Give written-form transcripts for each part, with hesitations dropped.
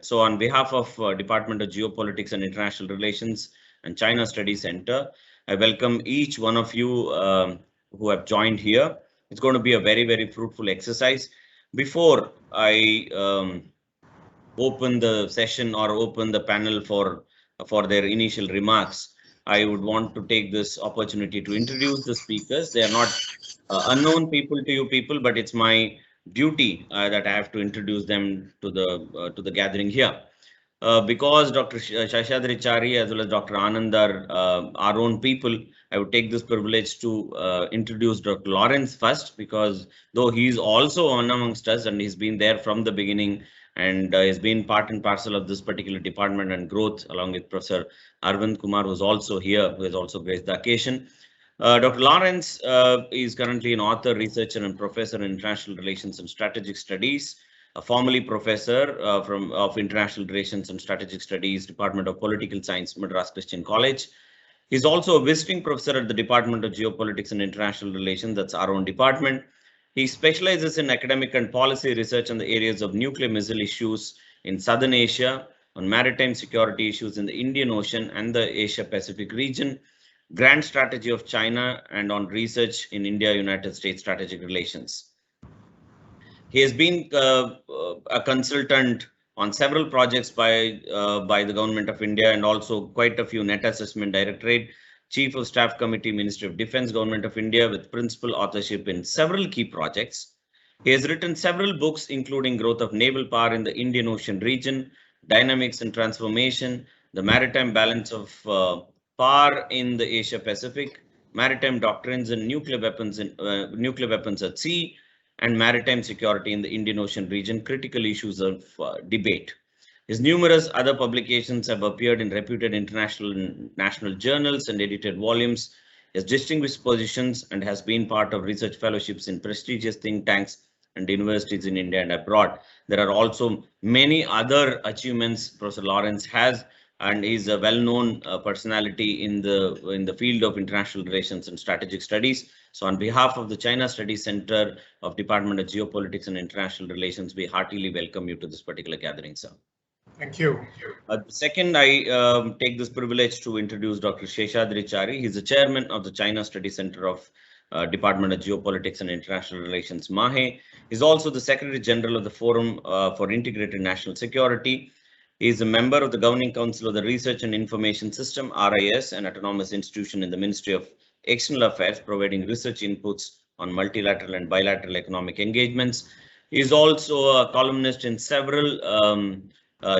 So on behalf of Department of Geopolitics and International Relations and China Studies Center, I welcome each one of you who have joined here. It's going to be a very, very fruitful exercise. Before I open the session or open the panel for their initial remarks, I would want to take this opportunity to introduce the speakers. They are not unknown people to you people, but it's my duty that I have to introduce them to the gathering here. Because Dr. Seshadri Chari as well as Dr. Anand are our own people, I would take this privilege to introduce Dr. Lawrence first, because though he is also one amongst us and he's been there from the beginning and has been part and parcel of this particular department and growth, along with Professor Arvind Kumar, who's also here, who has also graced the occasion. Dr. Lawrence is currently an author, researcher, and professor in international relations and strategic studies, a formerly professor of International Relations and Strategic Studies, Department of Political Science, Madras Christian College. He's also a visiting professor at the Department of Geopolitics and International Relations, that's our own department. He specializes in academic and policy research on the areas of nuclear missile issues in Southern Asia, on maritime security issues in the Indian Ocean and the Asia Pacific region, grand strategy of China, and on research in India-United States strategic relations. He has been a consultant on several projects by the Government of India and also quite a few Net Assessment Directorate, Chief of Staff Committee, Ministry of Defense, Government of India, with principal authorship in several key projects. He has written several books, including Growth of Naval Power in the Indian Ocean region, Dynamics and Transformation, The Maritime Balance of Power in the Asia Pacific, Maritime Doctrines and Nuclear Weapons at Sea, and maritime security in the Indian Ocean region, critical issues of debate. His numerous other publications have appeared in reputed international and national journals and edited volumes. His distinguished positions and has been part of research fellowships in prestigious think tanks and universities in India and abroad. There are also many other achievements Professor Lawrence has, and is a well-known personality in the field of international relations and strategic studies. So on behalf of the China Studies Center of Department of Geopolitics and International Relations, we heartily welcome you to this particular gathering, sir. Thank you. Second, I take this privilege to introduce Dr. Seshadri Chari. He's the chairman of the China Studies Center of Department of Geopolitics and International Relations, MAHE. He's also the Secretary General of the Forum for Integrated National Security. He is a member of the Governing Council of the Research and Information System, RIS, an autonomous institution in the Ministry of External Affairs, providing research inputs on multilateral and bilateral economic engagements. He is also a columnist in several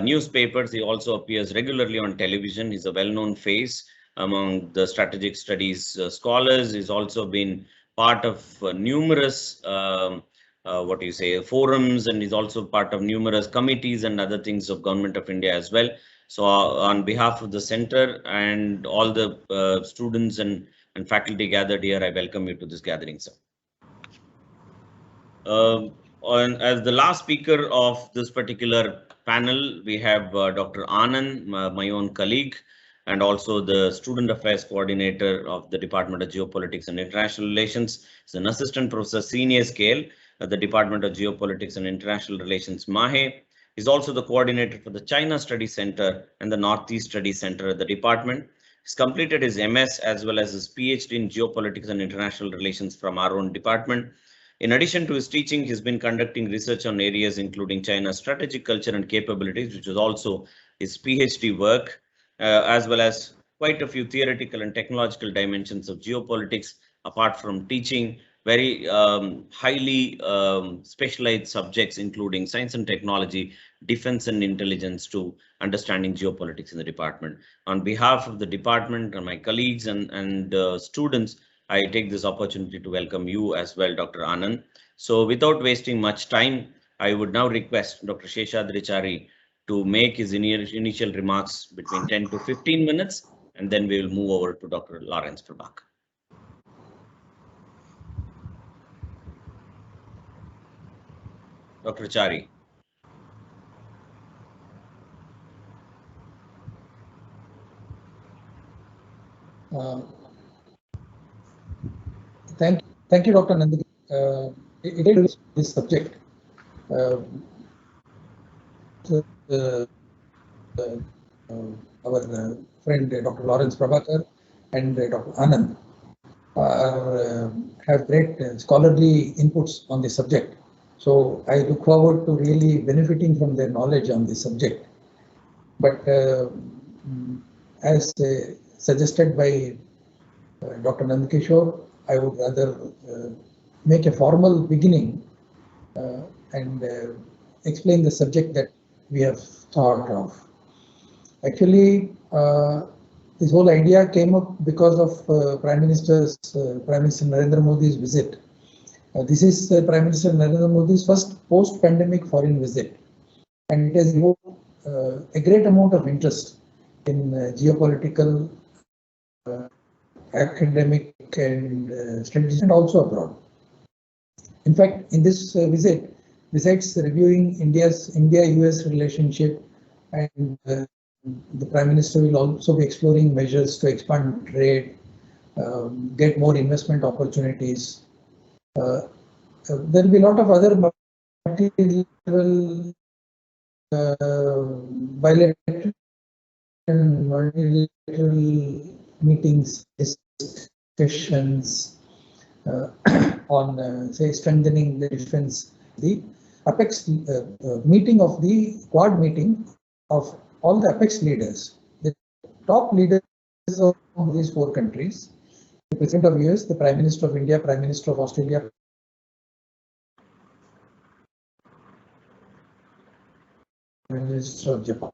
newspapers. He also appears regularly on television. He's a well-known face among the strategic studies scholars. He's also been part of numerous forums, and he's also part of numerous committees and other things of Government of India as well. So on behalf of the center and all the students and faculty gathered here, I welcome you to this gathering, sir. As the last speaker of this particular panel, we have Dr. Anand, my own colleague, and also the Student Affairs Coordinator of the Department of Geopolitics and International Relations. He's an Assistant Professor Senior Scale at the Department of Geopolitics and International Relations, MAHE. He's also the coordinator for the China Studies Center and the Northeast Studies Center at the department. He's completed his MS as well as his PhD in Geopolitics and International Relations from our own department. In addition to his teaching, he's been conducting research on areas including China's strategic culture and capabilities, which is also his PhD work, as well as quite a few theoretical and technological dimensions of geopolitics, apart from teaching very highly specialized subjects, including science and technology, defense and intelligence, to understanding geopolitics in the department. On behalf of the department and my colleagues and students, I take this opportunity to welcome you as well, Dr. Anand. So without wasting much time, I would now request Dr. Seshadri Chari to make his initial remarks between 10 to 15 minutes, and then we will move over to Dr. Lawrence Prabhakar. Dr. Chari. Thank you, Dr. Nandini. It is this subject. our friend Dr. Lawrence Prabhakar and Dr. Anand have great scholarly inputs on the subject. So I look forward to really benefiting from their knowledge on this subject. But as suggested by Dr. Nandkishore, I would rather make a formal beginning and explain the subject that we have thought of. Actually, this whole idea came up because of Prime Minister Narendra Modi's visit. This is Prime Minister Narendra Modi's first post-pandemic foreign visit, and it has evoked a great amount of interest in geopolitical, academic, and strategic, and also abroad. In fact, in this visit, besides reviewing India-US relationship, and the Prime Minister will also be exploring measures to expand trade, get more investment opportunities. There will be a lot of other multilateral, bilateral and multilateral meetings, discussions on, say, strengthening the defense. The Apex meeting of the Quad meeting of all the Apex leaders, the top leaders of these four countries, the President of US, the Prime Minister of India, Prime Minister of Australia, Prime Minister of Japan.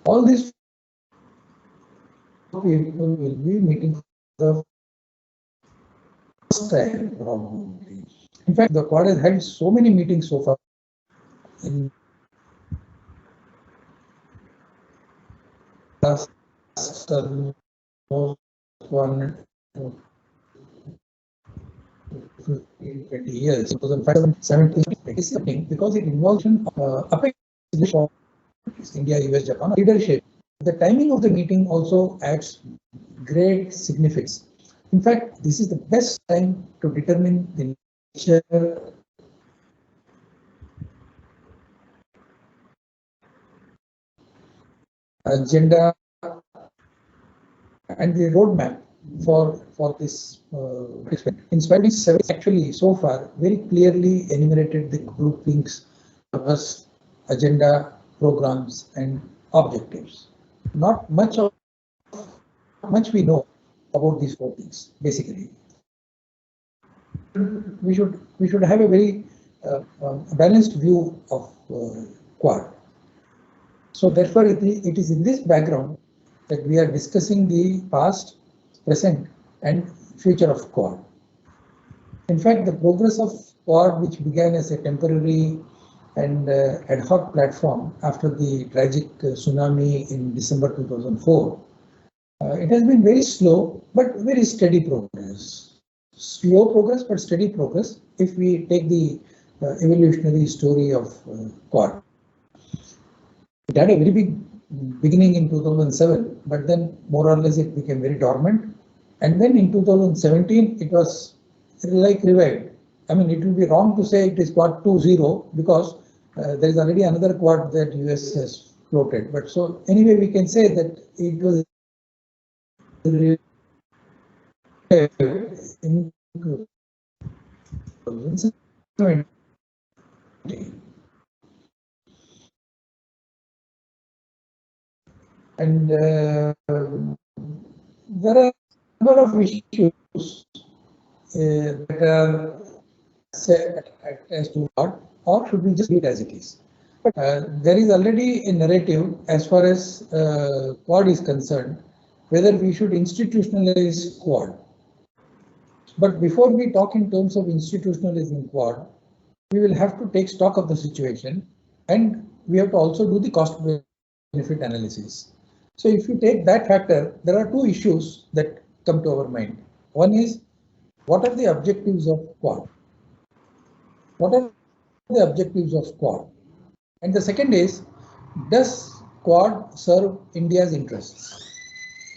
All these people will be meeting for the first time, probably. In fact, the Quad has had so many meetings so far. In last almost 20 years, 2017, because it involves Apex of India, US, Japan leadership. The timing of the meeting also adds great significance. In fact, this is the best time to determine the nature agenda and the roadmap for this in Spanish 7 actually so far very clearly enumerated the groupings, purpose, agenda, programs, and objectives. Not much we know about these four things. Basically, we should have a very balanced view of Quad. So therefore, it is in this background that we are discussing the past, present, and future of Quad. In fact, the progress of Quad, which began as a temporary and ad hoc platform after the tragic tsunami in December 2004, it has been very slow but very steady progress. Slow progress but steady progress if we take the evolutionary story of Quad. It had a very big beginning in 2007, but then more or less it became very dormant. And then in 2017, it was like revived. I mean, it will be wrong to say it is Quad 2.0 because there is already another Quad that US has floated. But so anyway, we can say that it was in 2017. And there are a number of issues that are said as to what, or should we just leave it as it is? But there is already a narrative as far as Quad is concerned, whether we should institutionalize Quad. But before we talk in terms of institutionalizing Quad, we will have to take stock of the situation, and we have to also do the cost benefit analysis. So if you take that factor, there are two issues that come to our mind. One is, what are the objectives of Quad? What are the objectives of Quad? And the second is, does Quad serve India's interests?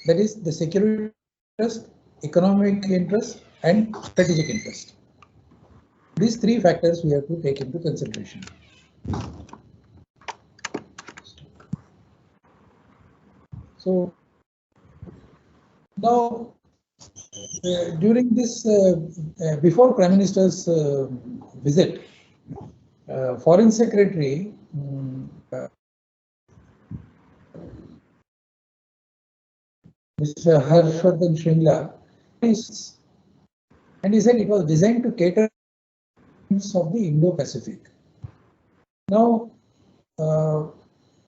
That is the security interest, economic interest, and strategic interest. These three factors we have to take into consideration. So now, during this, before Prime Minister's visit, Foreign Secretary Mr. Harshvardhan Shringla, and he said it was designed to cater of the Indo-Pacific. Now,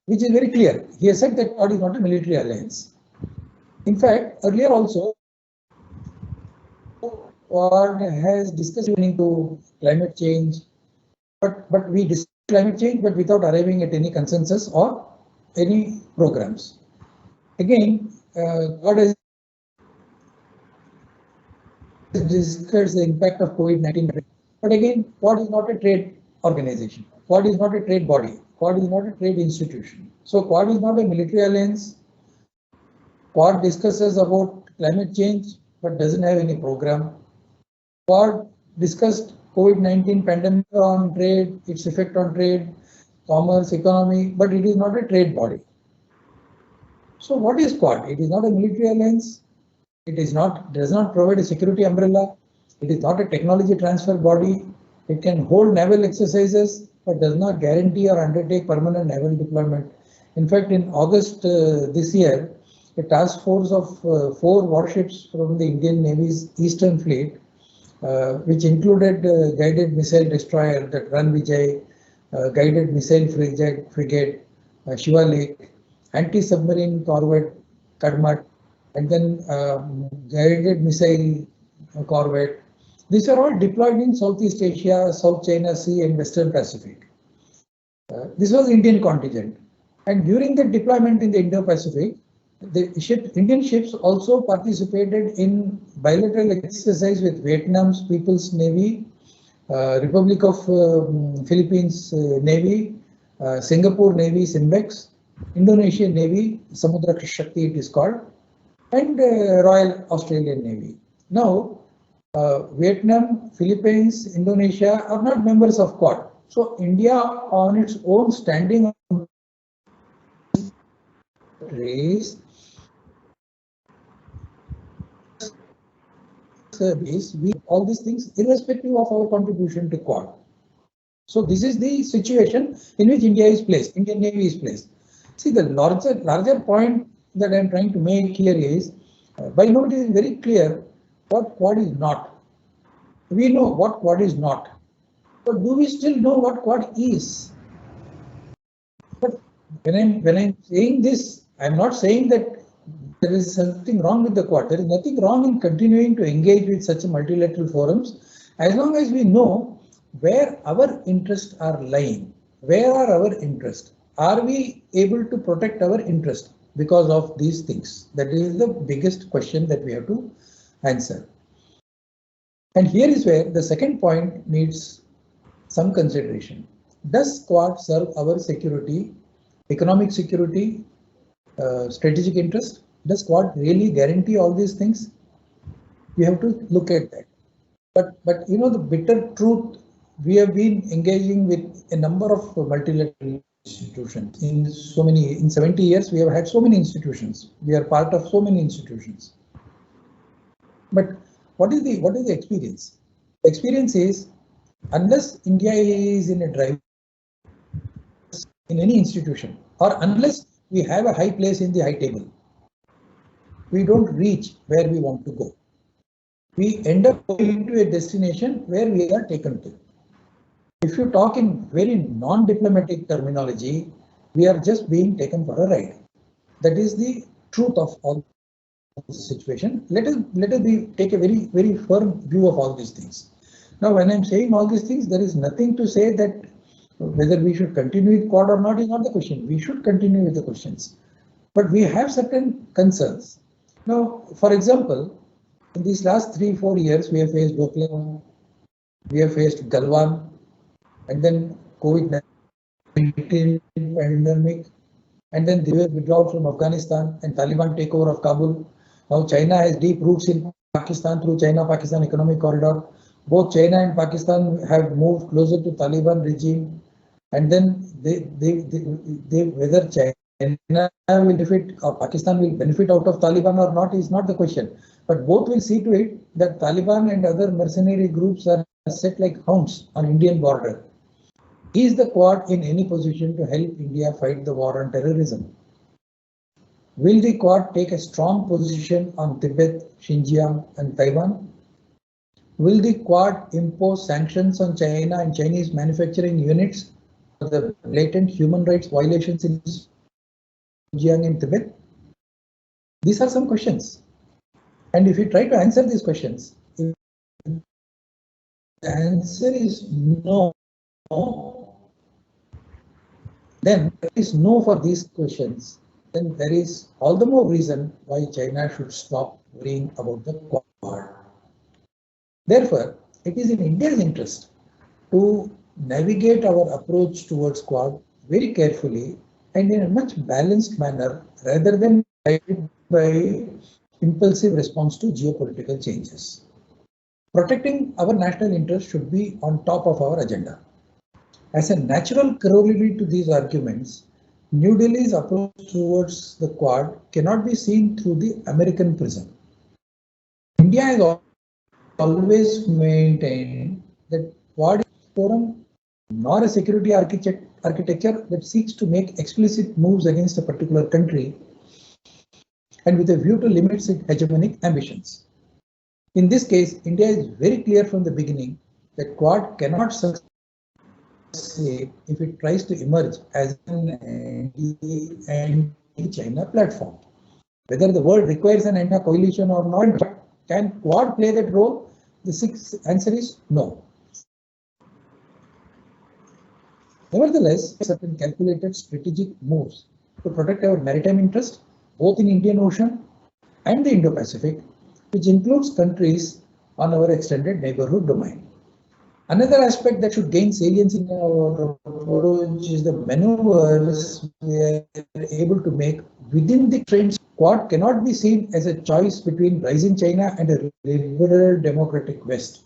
which is very clear. He has said that Quad is not a military alliance. In fact, earlier also, Quad has discussed to climate change, but we discussed climate change, but without arriving at any consensus or any programs. Again, Quad has discussed the impact of COVID-19, but again, Quad is not a trade organization. Quad is not a trade body. Quad is not a trade institution. So Quad is not a military alliance. Quad discusses about climate change, but doesn't have any program. Quad discussed COVID-19 pandemic on trade, its effect on trade, commerce, economy, but it is not a trade body. So what is Quad? It is not a military alliance. It does not provide a security umbrella. It is not a technology transfer body. It can hold naval exercises, but does not guarantee or undertake permanent naval deployment. In fact, in August this year, a task force of 4 warships from the Indian Navy's Eastern Fleet, which included guided missile destroyer, that Ranvijay, guided missile frigate, Shiva Lake, anti-submarine corvette, Kadmat, and then guided missile corvette. These are all deployed in Southeast Asia, South China Sea, and Western Pacific. This was Indian contingent. And during the deployment in the Indo-Pacific, the Indian ships also participated in bilateral exercise with Vietnam's People's Navy, Republic of Philippines Navy, Singapore Navy Simbex, Indonesian Navy, Samudra Shakti it is called, and Royal Australian Navy. Now, Vietnam, Philippines, Indonesia are not members of Quad. So India on its own standing race service, we all these things irrespective of our contribution to Quad. So this is the situation in which India is placed, Indian Navy is placed. See, the larger point that I am trying to make here is, by now it is very clear what Quad is not. We know what Quad is not, but do we still know what Quad is? But when I'm saying this, I'm not saying that there is something wrong with the Quad. There is nothing wrong in continuing to engage with such multilateral forums, as long as we know where our interests are lying. Where are our interests? Are we able to protect our interest because of these things? That is the biggest question that we have to answer. And here is where the second point needs some consideration. Does Quad serve our security, economic security, strategic interest? Does Quad really guarantee all these things? We have to look at that. But you know, the bitter truth, we have been engaging with a number of multilateral institutions. In 70 years, we have had so many institutions. We are part of so many institutions. But what is the experience? The experience is, unless India is in a drive in any institution, or unless we have a high place in the high table, we don't reach where we want to go. We end up going to a destination where we are taken to. If you talk in very non-diplomatic terminology, we are just being taken for a ride. That is the truth of all the situation. Let us take a very firm view of all these things. Now, when I'm saying all these things, there is nothing to say that whether we should continue with Quad or not is not the question. We should continue with the questions, but we have certain concerns. Now, for example, in these last 3-4 years, we have faced Doklam, we have faced Galwan, and then COVID-19 pandemic, and then the withdrawal from Afghanistan and Taliban takeover of Kabul. Now China has deep roots in Pakistan through China-Pakistan Economic Corridor. Both China and Pakistan have moved closer to Taliban regime, and then they whether China China will benefit or Pakistan will benefit out of Taliban or not is not the question. But both will see to it that Taliban and other mercenary groups are set like hounds on Indian border. Is the Quad in any position to help India fight the war on terrorism? Will the Quad take a strong position on Tibet, Xinjiang, and Taiwan? Will the Quad impose sanctions on China and Chinese manufacturing units for the blatant human rights violations in Xinjiang and Tibet? These are some questions. And if you try to answer these questions, if the answer is no, then there is no for these questions. Then there is all the more reason why China should stop worrying about the Quad. Therefore, it is in India's interest to navigate our approach towards Quad very carefully and in a much balanced manner rather than guided by impulsive response to geopolitical changes. Protecting our national interest should be on top of our agenda. As a natural corollary to these arguments, New Delhi's approach towards the Quad cannot be seen through the American prism. India has always maintained that Quad is a forum nor a security architecture that seeks to make explicit moves against a particular country and with a view to limit its hegemonic ambitions. In this case, India is very clear from the beginning that Quad cannot succeed if it tries to emerge as an anti-China platform. Whether the world requires an anti-coalition or not, can Quad play that role? The answer is no. Nevertheless, certain calculated strategic moves to protect our maritime interest, both in Indian Ocean and the Indo-Pacific, which includes countries on our extended neighborhood domain. Another aspect that should gain salience in our approach is the maneuvers we are able to make within the trends. Quad cannot be seen as a choice between rising China and a liberal democratic West.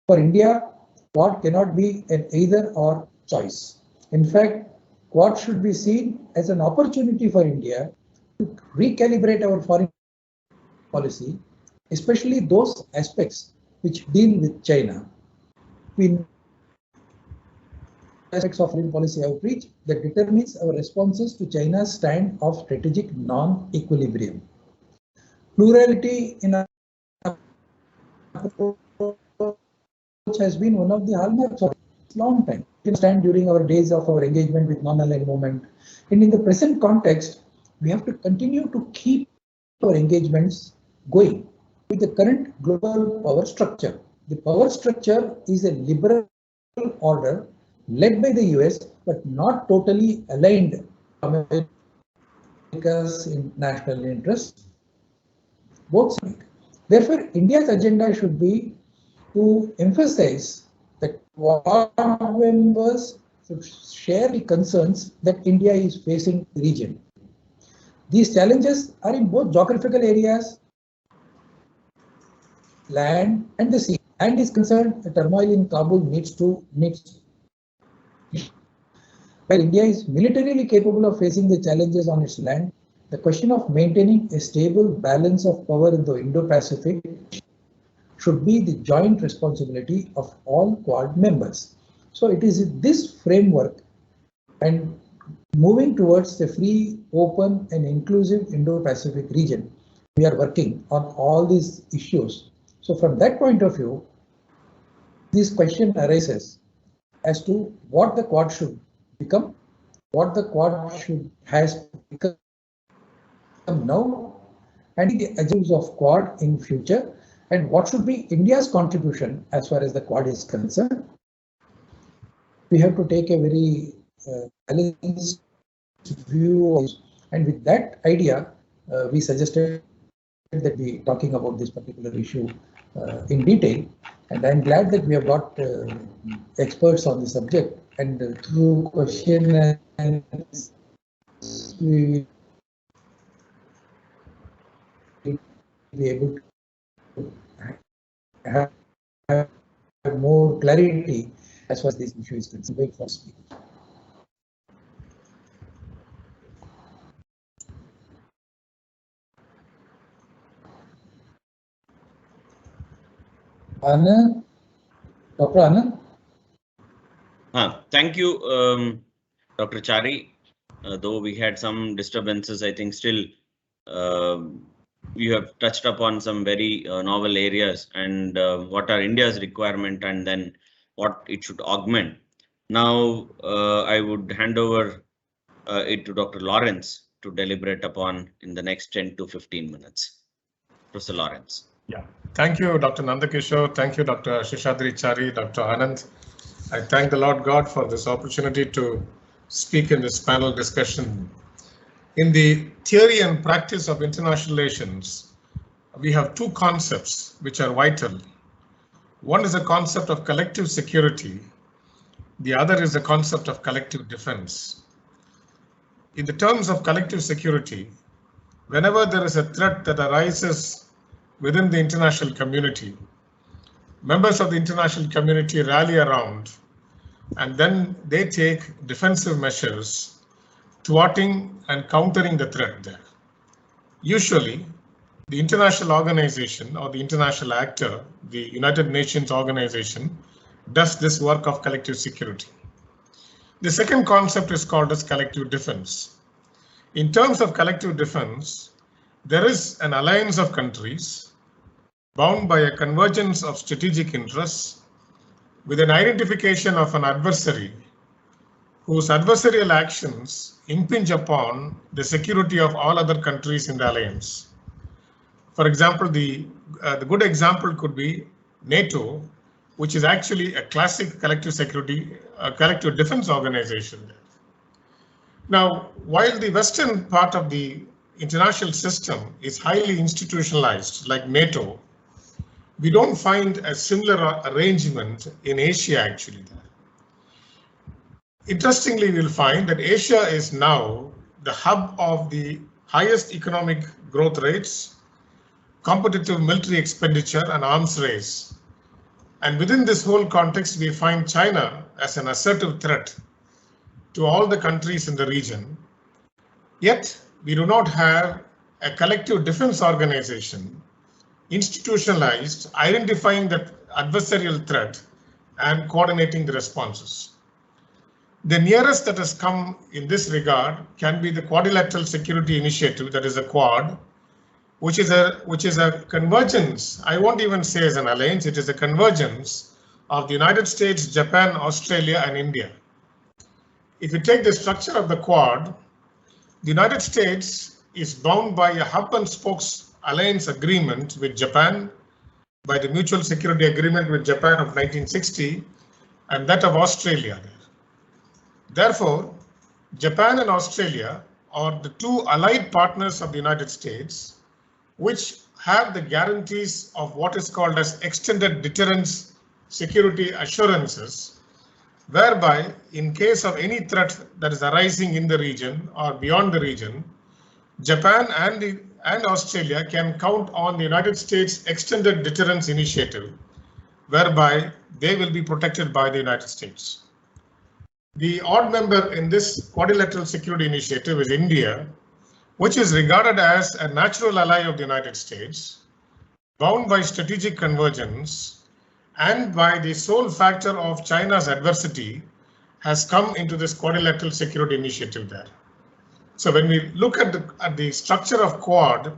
For India, Quad cannot be an either or choice. In fact, Quad should be seen as an opportunity for India to recalibrate our foreign policy, especially those aspects which deal with China. We aspects of foreign policy outreach that determines our responses to China's stand of strategic non-equilibrium. Plurality in our approach has been one of the hallmarks of a long time. We stand during our days of our engagement with non-aligned movement. And in the present context, we have to continue to keep our engagements going with the current global power structure. The power structure is a liberal order led by the US, but not totally aligned with America's national interests. Both sides. Therefore, India's agenda should be to emphasize that Quad members should share the concerns that India is facing in the region. These challenges are in both geographical areas, land and the sea, and is concerned the turmoil in Kabul needs. While India is militarily capable of facing the challenges on its land, the question of maintaining a stable balance of power in the Indo-Pacific should be the joint responsibility of all Quad members. So it is in this framework and moving towards the free, open and inclusive Indo-Pacific region, we are working on all these issues. So from that point of view, this question arises as to what the Quad should become, what the Quad has become now, and the objectives of Quad in future, and what should be India's contribution as far as the Quad is concerned. We have to take a very balanced view, and with that idea, we suggested that we talking about this particular issue in detail, and I'm glad that we have got experts on the subject, and through question and we will be able to have more clarity as far as this issue is concerned. Anand, Dr. Anand? Thank you, Dr. Chari. Though we had some disturbances, I think still you have touched upon some very novel areas and what are India's requirement and then what it should augment. Now, I would hand over it to Dr. Lawrence to deliberate upon in the next 10 to 15 minutes. Professor Lawrence. Yeah, thank you, Dr. Nandakishore. Thank you, Dr. Seshadri Chari, Dr. Anand. I thank the Lord God for this opportunity to speak in this panel discussion. In the theory and practice of international relations, we have two concepts which are vital. One is a concept of collective security. The other is the concept of collective defense. In the terms of collective security, whenever there is a threat that arises within the international community, members of the international community rally around and then they take defensive measures, thwarting and countering the threat there. Usually, the international organization or the international actor, the United Nations organization, does this work of collective security. The second concept is called as collective defense. In terms of collective defense, there is an alliance of countries bound by a convergence of strategic interests with an identification of an adversary whose adversarial actions impinge upon the security of all other countries in the alliance. For example, the good example could be NATO, which is actually a classic collective security, collective defense organization. Now, while the Western part of the international system is highly institutionalized, like NATO, we don't find a similar arrangement in Asia actually. Interestingly, we'll find that Asia is now the hub of the highest economic growth rates, competitive military expenditure and arms race. And within this whole context, we find China as an assertive threat to all the countries in the region. Yet, we do not have a collective defense organization institutionalized, identifying the adversarial threat and coordinating the responses. The nearest that has come in this regard can be the Quadrilateral Security Initiative, that is a Quad, which is a convergence. I won't even say as an alliance, it is a convergence of the United States, Japan, Australia, and India. If you take the structure of the Quad, the United States is bound by a hub and spokes alliance agreement with Japan, by the Mutual Security Agreement with Japan of 1960, and that of Australia. Therefore, Japan and Australia are the two allied partners of the United States, which have the guarantees of what is called as extended deterrence security assurances, whereby in case of any threat that is arising in the region or beyond the region, Japan and Australia can count on the United States Extended Deterrence Initiative, whereby they will be protected by the United States. The odd member in this Quadrilateral Security Initiative is India, which is regarded as a natural ally of the United States, bound by strategic convergence and by the sole factor of China's adversity, has come into this Quadrilateral Security Initiative there. So when we look at the structure of Quad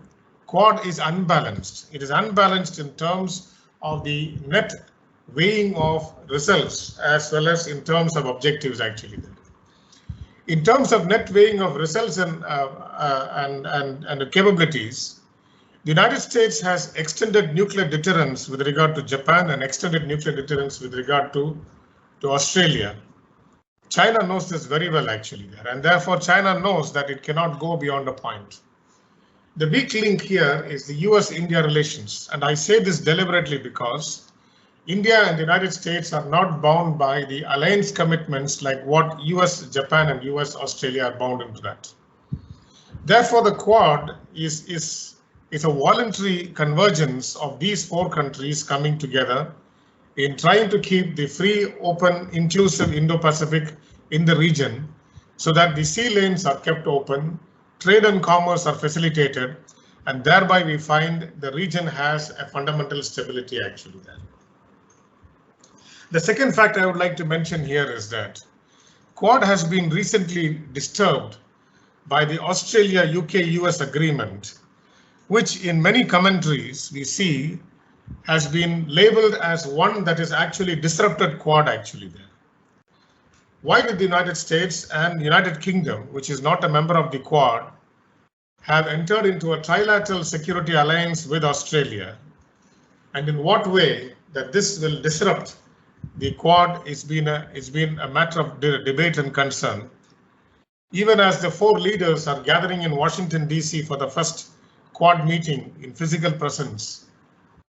is unbalanced. It is unbalanced in terms of the net weighing of results as well as in terms of objectives actually. In terms of net weighing of results and capabilities, the United States has extended nuclear deterrence with regard to Japan and extended nuclear deterrence with regard to Australia. China knows this very well actually there, and therefore China knows that it cannot go beyond a point. The weak link here is the US-India relations, and I say this deliberately because India and the United States are not bound by the alliance commitments like what US, Japan and US, Australia are bound into that. Therefore, the Quad is a voluntary convergence of these four countries coming together in trying to keep the free, open, inclusive Indo-Pacific in the region so that the sea lanes are kept open, trade and commerce are facilitated, and thereby we find the region has a fundamental stability actually there. The second fact I would like to mention here is that Quad has been recently disturbed by the Australia-UK-US agreement, which in many commentaries we see has been labeled as one that is actually disrupted Quad actually there. Why did the United States and United Kingdom, which is not a member of the Quad, have entered into a trilateral security alliance with Australia? And in what way that this will disrupt the Quad it's been a matter of debate and concern. Even as the four leaders are gathering in Washington, D.C. for the first Quad meeting in physical presence,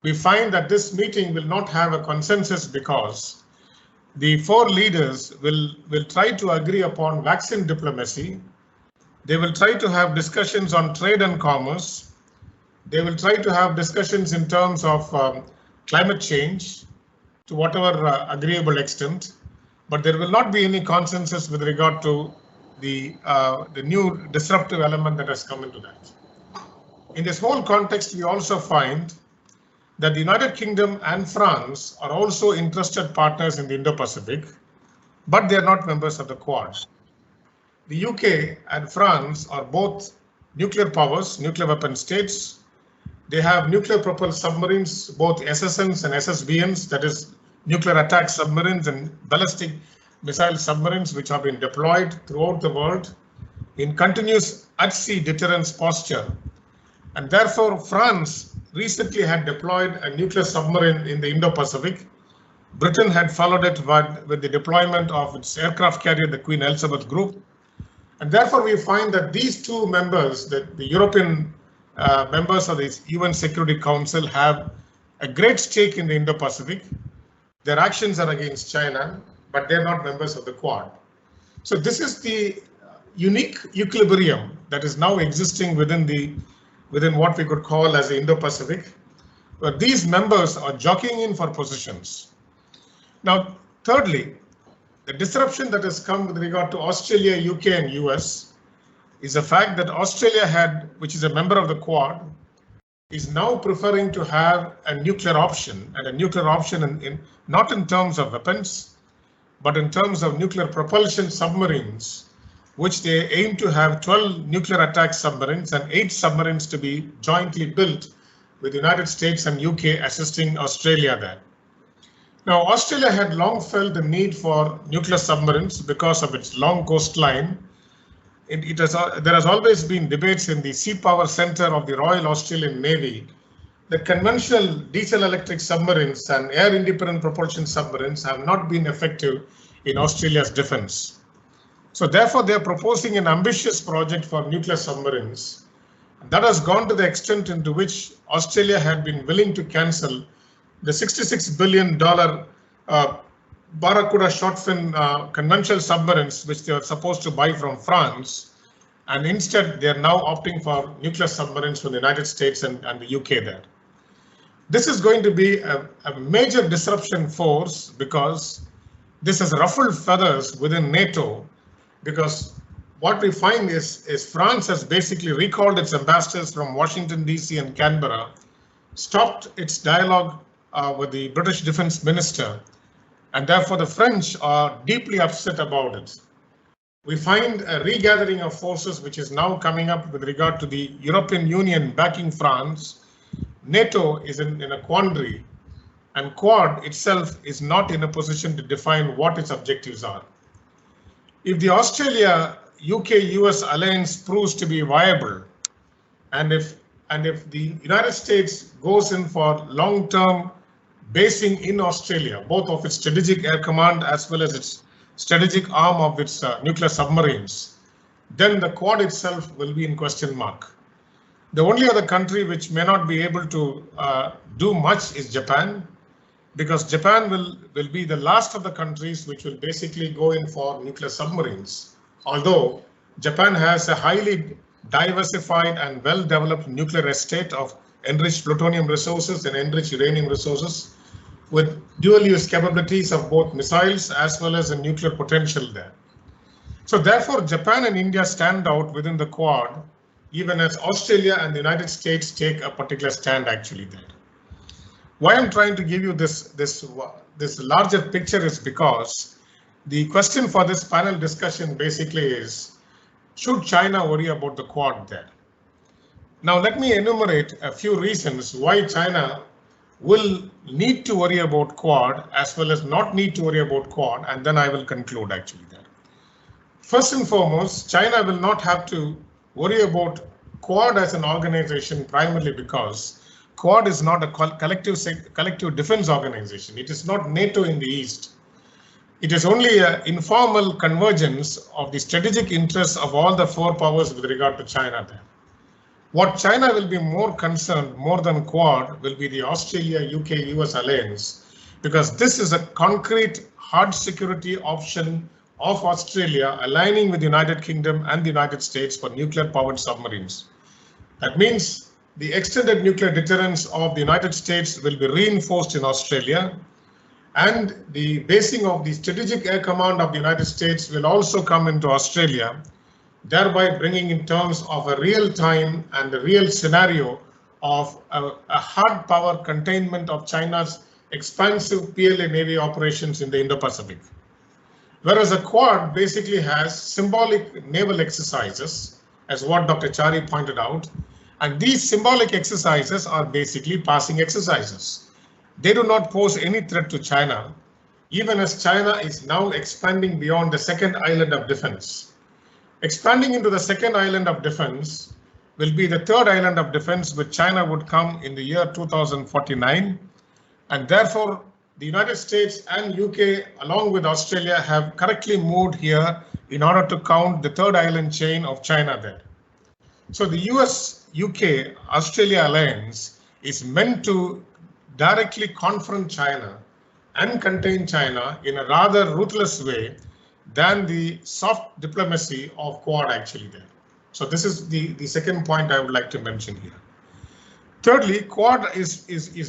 we find that this meeting will not have a consensus because the four leaders will try to agree upon vaccine diplomacy. They will try to have discussions on trade and commerce. They will try to have discussions in terms of climate change to whatever agreeable extent, but there will not be any consensus with regard to the new disruptive element that has come into that. In this whole context, we also find that the United Kingdom and France are also interested partners in the Indo-Pacific, but they are not members of the Quad. The UK and France are both nuclear powers, nuclear weapon states. They have nuclear propelled submarines, both SSNs and SSBNs, that is nuclear attack submarines and ballistic missile submarines, which have been deployed throughout the world in continuous at-sea deterrence posture. And therefore, France recently had deployed a nuclear submarine in the Indo-Pacific. Britain had followed it with the deployment of its aircraft carrier, the Queen Elizabeth Group. And therefore, we find that these two members, the European members of the UN Security Council, have a great stake in the Indo-Pacific. Their actions are against China, but they're not members of the Quad. So this is the unique equilibrium that is now existing within what we could call as the Indo-Pacific, where these members are jockeying in for positions. Now, thirdly, the disruption that has come with regard to Australia, UK, and US is the fact that Australia which is a member of the Quad, is now preferring to have a nuclear option, and a nuclear option not in terms of weapons, but in terms of nuclear propulsion submarines, which they aim to have 12 nuclear attack submarines and 8 submarines to be jointly built with the United States and UK assisting Australia there. Now, Australia had long felt the need for nuclear submarines because of its long coastline. There has always been debates in the Sea Power Centre of the Royal Australian Navy that conventional diesel-electric submarines and air-independent propulsion submarines have not been effective in Australia's defence. So therefore, they are proposing an ambitious project for nuclear submarines. That has gone to the extent into which Australia had been willing to cancel the $66 billion Barracuda short fin conventional submarines, which they were supposed to buy from France. And instead, they are now opting for nuclear submarines from the United States and the UK there. This is going to be a major disruption force because this has ruffled feathers within NATO, because what we find is France has basically recalled its ambassadors from Washington, D.C. and Canberra, stopped its dialogue with the British Defence Minister, and therefore the French are deeply upset about it. We find a regathering of forces which is now coming up with regard to the European Union backing France. NATO is in a quandary, and Quad itself is not in a position to define what its objectives are. If the Australia-UK-US alliance proves to be viable, and if the United States goes in for long-term basing in Australia, both of its strategic air command as well as its strategic arm of its nuclear submarines, then the Quad itself will be in question mark. The only other country which may not be able to do much is Japan, because Japan will be the last of the countries which will basically go in for nuclear submarines. Although Japan has a highly diversified and well-developed nuclear estate of enriched plutonium resources and enriched uranium resources, with dual-use capabilities of both missiles as well as a nuclear potential there. So therefore, Japan and India stand out within the Quad, even as Australia and the United States take a particular stand actually there. Why I'm trying to give you this this larger picture is because the question for this panel discussion basically is, should China worry about the Quad there? Now, let me enumerate a few reasons why China will need to worry about Quad as well as not need to worry about Quad, and then I will conclude actually there. First and foremost, China will not have to worry about Quad as an organization primarily because Quad is not a collective defense organization. It is not NATO in the East. It is only an informal convergence of the strategic interests of all the four powers with regard to China there. What China will be more concerned, more than Quad, will be the Australia, UK, US alliance, because this is a concrete hard security option of Australia aligning with the United Kingdom and the United States for nuclear powered submarines. That means the extended nuclear deterrence of the United States will be reinforced in Australia, and the basing of the Strategic Air Command of the United States will also come into Australia, thereby bringing in terms of a real time and a real scenario of a hard power containment of China's expansive PLA Navy operations in the Indo-Pacific. Whereas a Quad basically has symbolic naval exercises, as what Dr. Chari pointed out, and these symbolic exercises are basically passing exercises. They do not pose any threat to China, even as China is now expanding beyond the second island of defense. Expanding into the second island of defense will be the third island of defense, which China would come in the year 2049. And therefore, the United States and UK, along with Australia, have correctly moved here in order to count the third island chain of China there. So the US, UK, Australia alliance is meant to directly confront China and contain China in a rather ruthless way than the soft diplomacy of Quad actually there. So this is the second point I would like to mention here. Thirdly, Quad is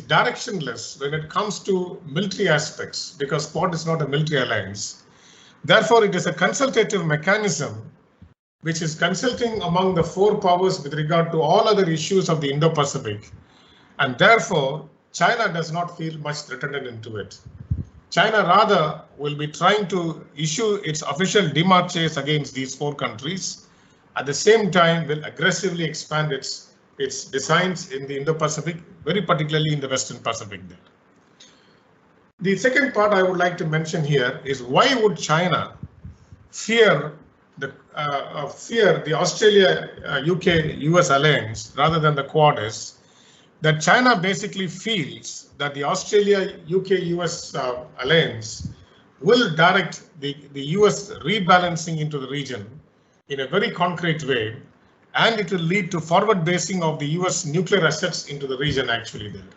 directionless when it comes to military aspects because Quad is not a military alliance. Therefore, it is a consultative mechanism which is consulting among the four powers with regard to all other issues of the Indo-Pacific. And therefore, China does not feel much threatened into it. China rather will be trying to issue its official démarches against these four countries. At the same time, will aggressively expand its designs in the Indo-Pacific, very particularly in the Western Pacific there. The second part I would like to mention here is why would China fear the Australia, UK, US alliance rather than the Quad is that China basically feels that the Australia, UK, US alliance will direct the US rebalancing into the region in a very concrete way, and it will lead to forward basing of the US nuclear assets into the region actually there.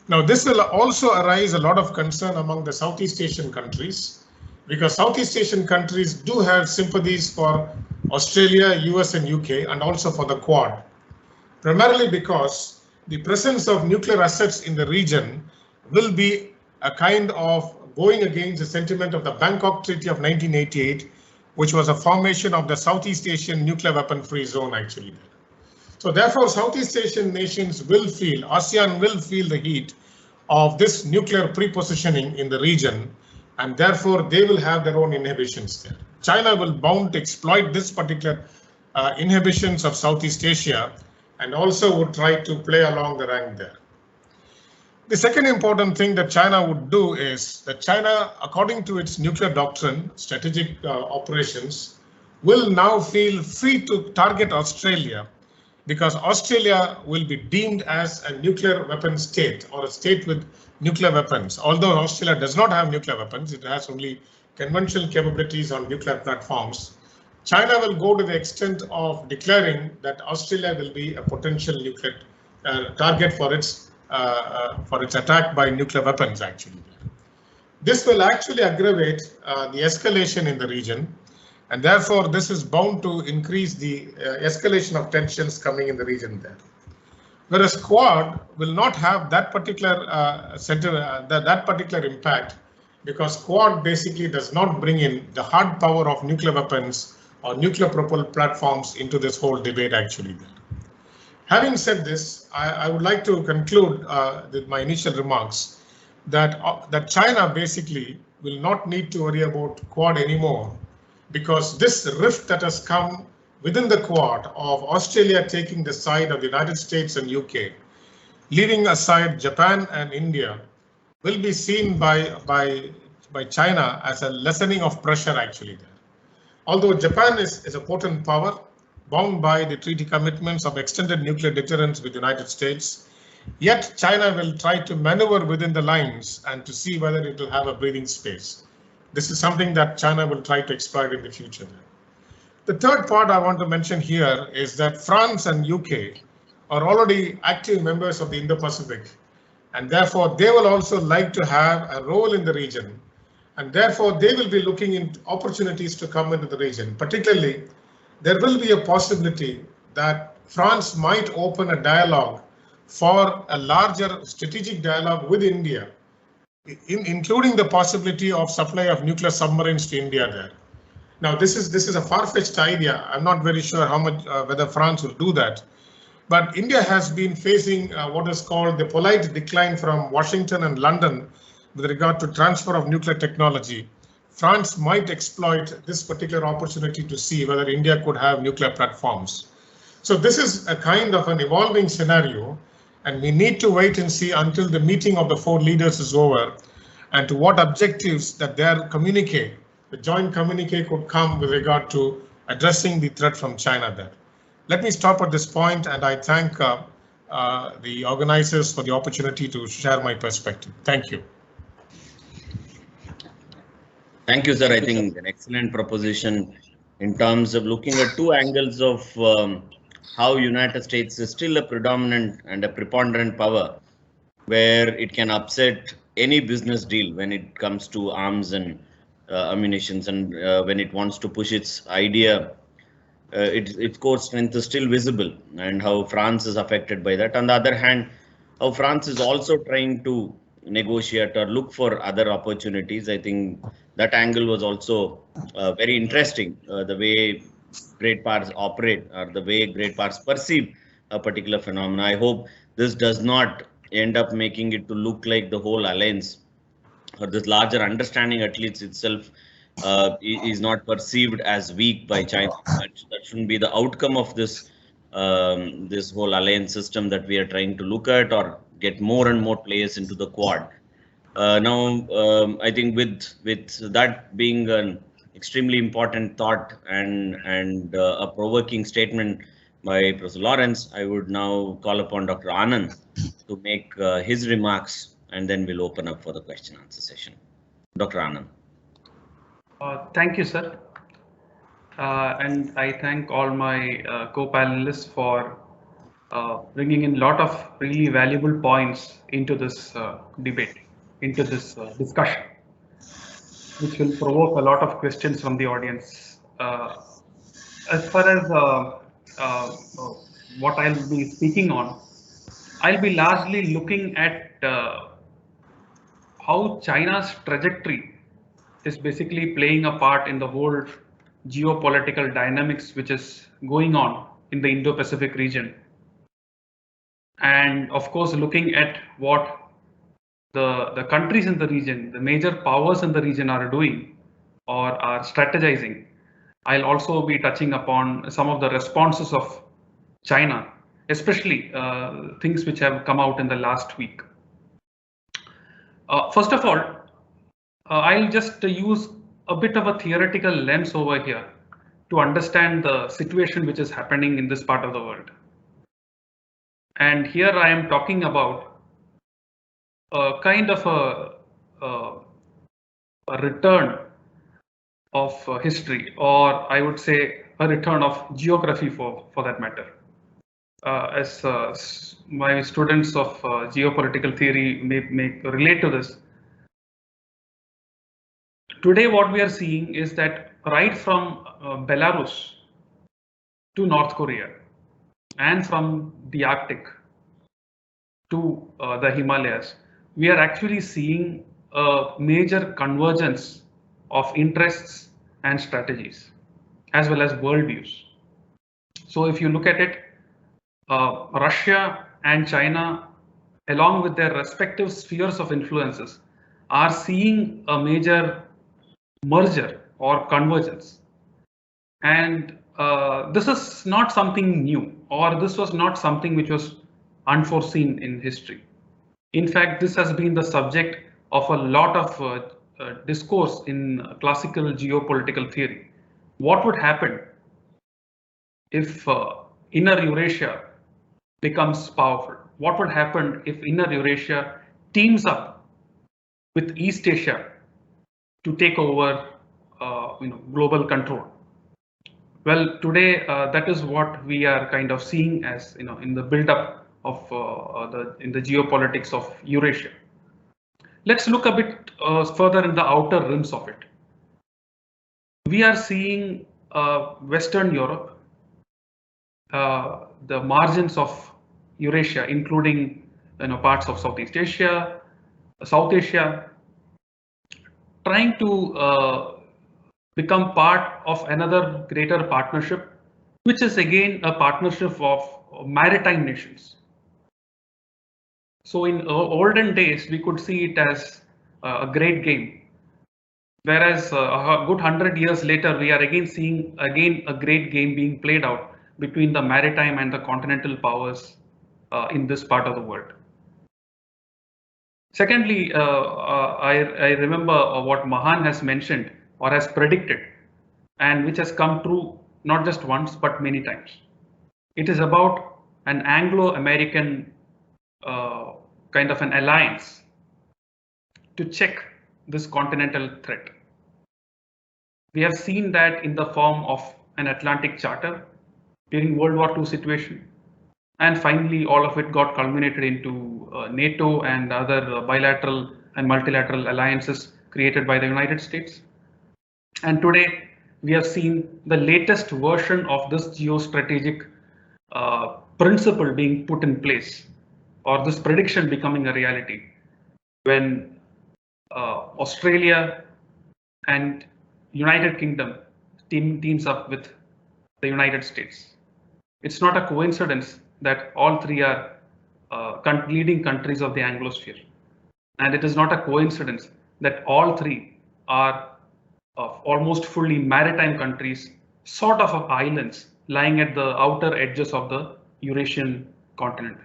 Now, this will also arise a lot of concern among the Southeast Asian countries, because Southeast Asian countries do have sympathies for Australia, US and UK, and also for the Quad, primarily because the presence of nuclear assets in the region will be a kind of going against the sentiment of the Bangkok Treaty of 1988, which was a formation of the Southeast Asian nuclear weapon free zone actually. So therefore, Southeast Asian nations will feel, ASEAN will feel the heat of this nuclear pre-positioning in the region, and therefore they will have their own inhibitions there. China will bound to exploit this particular inhibitions of Southeast Asia and also would try to play along the rank there. The second important thing that China would do is that China, according to its nuclear doctrine, strategic operations, will now feel free to target Australia because Australia will be deemed as a nuclear weapon state or a state with nuclear weapons. Although Australia does not have nuclear weapons, it has only conventional capabilities on nuclear platforms. China will go to the extent of declaring that Australia will be a potential nuclear target for its attack by nuclear weapons actually. This will actually aggravate the escalation in the region, and therefore this is bound to increase the escalation of tensions coming in the region there. Whereas Quad will not have that particular that particular impact because Quad basically does not bring in the hard power of nuclear weapons or nuclear propelled platforms into this whole debate actually there. Having said this, I would like to conclude with my initial remarks that China basically will not need to worry about Quad anymore, because this rift that has come within the Quad of Australia taking the side of the United States and UK, leaving aside Japan and India, will be seen by China as a lessening of pressure actually there. Although Japan is a potent power bound by the treaty commitments of extended nuclear deterrence with the United States, yet China will try to maneuver within the lines and to see whether it will have a breathing space. This is something that China will try to exploit in the future. The third part I want to mention here is that France and UK are already active members of the Indo-Pacific, and therefore they will also like to have a role in the region, and therefore they will be looking into opportunities to come into the region. Particularly, there will be a possibility that France might open a dialogue for a larger strategic dialogue with India, including the possibility of supply of nuclear submarines to India there. Now, this is a far-fetched idea. I'm not very sure how much whether France will do that. But India has been facing what is called the polite decline from Washington and London with regard to transfer of nuclear technology. France might exploit this particular opportunity to see whether India could have nuclear platforms. So this is a kind of an evolving scenario, and we need to wait and see until the meeting of the four leaders is over and to what objectives that their communique, the joint communique, could come with regard to addressing the threat from China there. Let me stop at this point, and I thank the organizers for the opportunity to share my perspective. Thank you. Thank you, sir. I think an excellent proposition in terms of looking at two angles of how United States is still a predominant and a preponderant power, where it can upset any business deal when it comes to arms and ammunitions, and when it wants to push its idea. Its core strength is still visible, and how France is affected by that. On the other hand, how France is also trying to negotiate or look for other opportunities. I think that angle was also very interesting. The way great powers operate, or the way great powers perceive a particular phenomenon. I hope this does not end up making it to look like the whole alliance, or this larger understanding at least itself, is not perceived as weak by China. That shouldn't be the outcome of this this whole alliance system that we are trying to look at, or get more and more players into the Quad. Now, I think with that being an extremely important thought and a provoking statement by Professor Lawrence, I would now call upon Dr. Anand to make his remarks, and then we'll open up for the question answer session. Dr. Anand. Thank you, sir. And I thank all my co-panelists for bringing in a lot of really valuable points into this debate, into this discussion, which will provoke a lot of questions from the audience. As far as what I'll be speaking on, I'll be largely looking at how China's trajectory is basically playing a part in the whole geopolitical dynamics which is going on in the Indo-Pacific region. And of course, looking at what the countries in the region, the major powers in the region are doing or are strategizing. I'll also be touching upon some of the responses of China, especially things which have come out in the last week. First of all, I'll just use a bit of a theoretical lens over here to understand the situation which is happening in this part of the world. And here I am talking about a kind of a return of history, or I would say a return of geography for that matter. As my students of geopolitical theory may relate to this. Today, what we are seeing is that right from Belarus to North Korea, and from the Arctic to the Himalayas, we are actually seeing a major convergence of interests and strategies, as well as worldviews. So if you look at it, Russia and China along with their respective spheres of influences, are seeing a major merger or convergence. And this is not something new, or this was not something which was unforeseen in history. In fact, this has been the subject of a lot of discourse in classical geopolitical theory. What would happen if inner Eurasia becomes powerful? What would happen if inner Eurasia teams up with East Asia to take over global control? Well, today that is what we are kind of seeing as in the build-up of in the geopolitics of Eurasia. Let's look a bit further in the outer rims of it. We are seeing Western Europe, the margins of Eurasia, including parts of Southeast Asia, South Asia, trying to become part of another greater partnership, which is again a partnership of maritime nations. So in olden days, we could see it as a great game. Whereas a good 100 years later, we are again seeing a great game being played out between the maritime and the continental powers in this part of the world. Secondly, I remember what Mahan has mentioned or has predicted, and which has come true not just once but many times. It is about an Anglo-American kind of an alliance to check this continental threat. We have seen that in the form of an Atlantic Charter during World War II situation, and finally all of it got culminated into NATO and other bilateral and multilateral alliances created by the United States. And today we have seen the latest version of this geostrategic principle being put in place, or this prediction becoming a reality, when Australia and United Kingdom teams up with the United States. It's not a coincidence that all three are leading countries of the Anglosphere. And it is not a coincidence that all three are almost fully maritime countries, sort of islands lying at the outer edges of the Eurasian continent.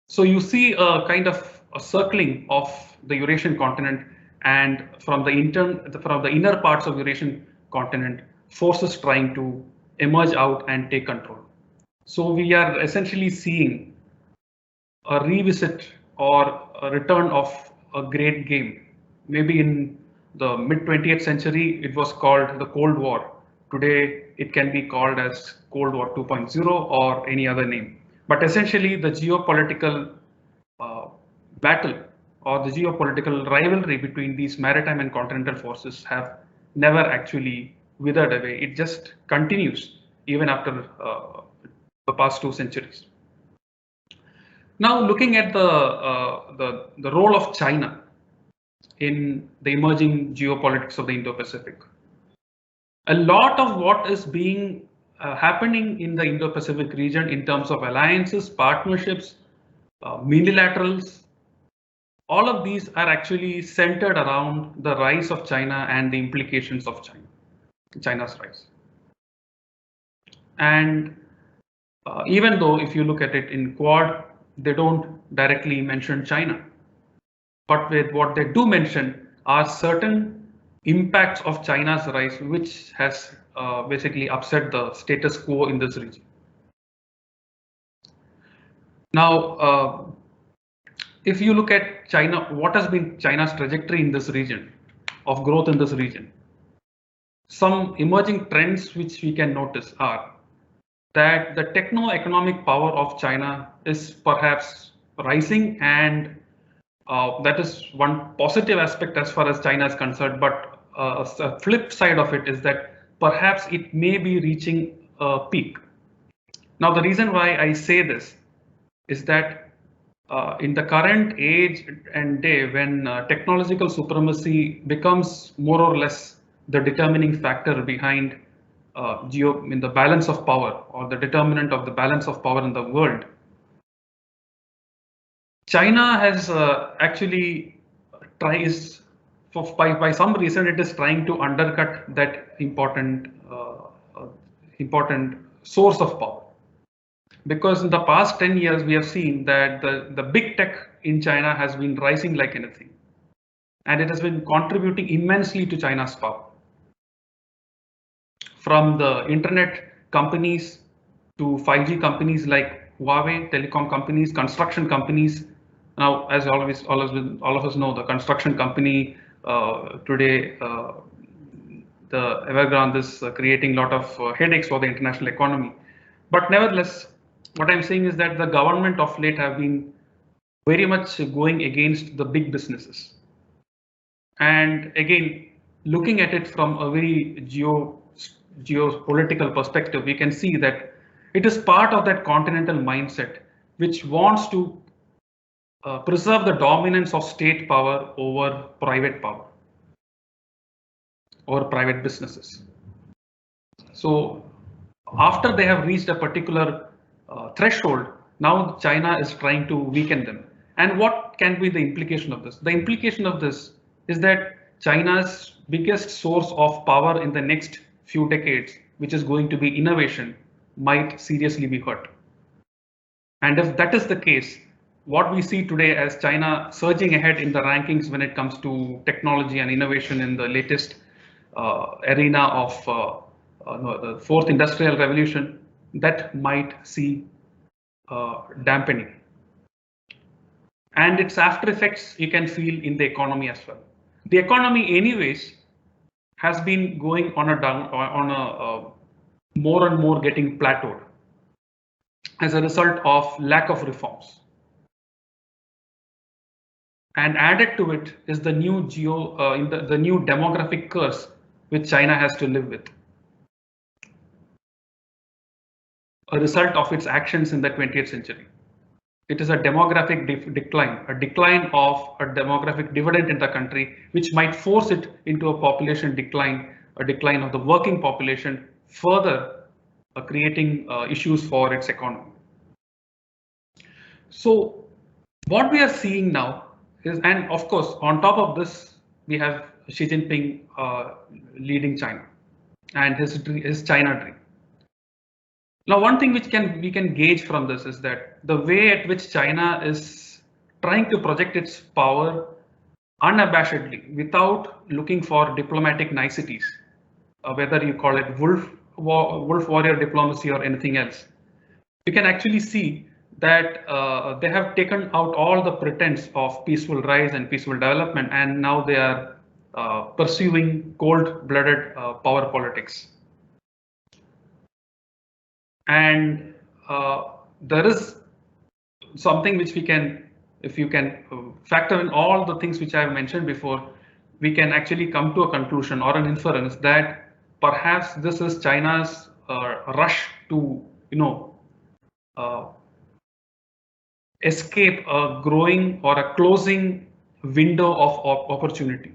So you see a kind of a circling of the Eurasian continent, and from the inner parts of Eurasian continent, forces trying to emerge out and take control. So we are essentially seeing a revisit or a return of a great game. Maybe in the mid 20th century, it was called the Cold War. Today, it can be called as Cold War 2.0 or any other name. But essentially, the geopolitical battle or the geopolitical rivalry between these maritime and continental forces have never actually withered away. It just continues even after the past 2 centuries. Now, looking at the role of China in the emerging geopolitics of the Indo-Pacific, a lot of what is being happening in the Indo-Pacific region in terms of alliances, partnerships, multilaterals, all of these are actually centered around the rise of China and the implications of China's rise. And even though if you look at it in Quad, they don't directly mention China, but with what they do mention are certain impacts of China's rise, which has basically upset the status quo in this region. Now, if you look at China, what has been China's trajectory in this region, of growth in this region? Some emerging trends which we can notice are that the techno-economic power of China is perhaps rising, and that is one positive aspect as far as China is concerned. But a flip side of it is that perhaps it may be reaching a peak. Now, the reason why I say this is that in the current age and day, when technological supremacy becomes more or less the determining factor behind in the balance of power, or the determinant of the balance of power in the world, China has actually tries by some reason it is trying to undercut that important source of power. Because in the past 10 years, we have seen that the big tech in China has been rising like anything. And it has been contributing immensely to China's power. From the internet companies to 5G companies like Huawei, telecom companies, construction companies. Now, as all of us know, the construction company today, the Evergrande is creating a lot of headaches for the international economy. But nevertheless, what I'm saying is that the government of late have been very much going against the big businesses. And again, looking at it from a very geopolitical perspective, we can see that it is part of that continental mindset which wants to preserve the dominance of state power over private power or private businesses. So after they have reached a particular threshold, now China is trying to weaken them. And what can be the implication of this? The implication of this is that China's biggest source of power in the next few decades, which is going to be innovation, might seriously be hurt. And if that is the case, what we see today as China surging ahead in the rankings when it comes to technology and innovation in the latest arena of the fourth industrial revolution, that might see dampening. And its after effects you can feel in the economy as well. The economy anyways has been going on a more and more getting plateaued as a result of lack of reforms. And added to it is the new the new demographic curse which China has to live with, a result of its actions in the 20th century. It is a demographic decline, a decline of a demographic dividend in the country, which might force it into a population decline, a decline of the working population, further creating issues for its economy. So what we are seeing now is, and of course, on top of this, we have Xi Jinping leading China and his China dream. Now, one thing which we can gauge from this is that the way at which China is trying to project its power unabashedly, without looking for diplomatic niceties, whether you call it wolf warrior diplomacy or anything else, you can actually see that they have taken out all the pretense of peaceful rise and peaceful development, and now they are pursuing cold-blooded power politics. And there is something which we can, if you can factor in all the things which I have mentioned before, we can actually come to a conclusion or an inference that perhaps this is China's rush to, escape a growing or a closing window of opportunity.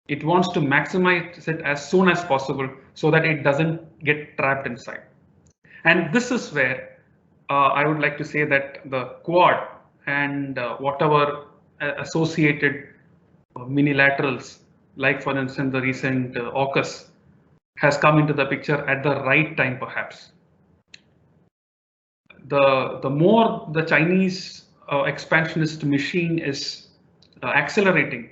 It wants to maximize it as soon as possible so that it doesn't get trapped inside. And this is where I would like to say that the Quad and whatever associated minilaterals, like for instance the recent AUKUS, has come into the picture at the right time perhaps. The more the Chinese expansionist machine is accelerating,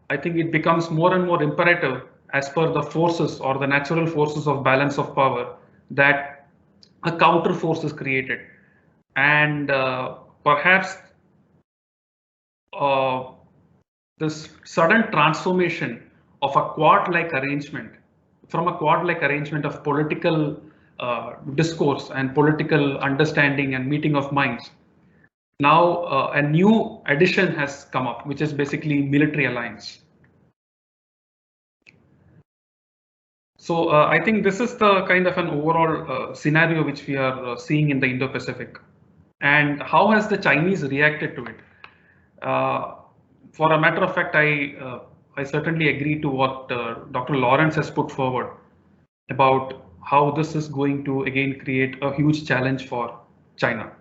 I think it becomes more and more imperative, as per the forces or the natural forces of balance of power, that a counter force is created. And perhaps this sudden transformation of a Quad-like arrangement, from a Quad-like arrangement of political discourse and political understanding and meeting of minds, now a new addition has come up, which is basically military alliance. So I think this is the kind of an overall scenario which we are seeing in the Indo-Pacific. And how has the Chinese reacted to it? For a matter of fact, I certainly agree to what Dr. Lawrence has put forward about how this is going to again create a huge challenge for China.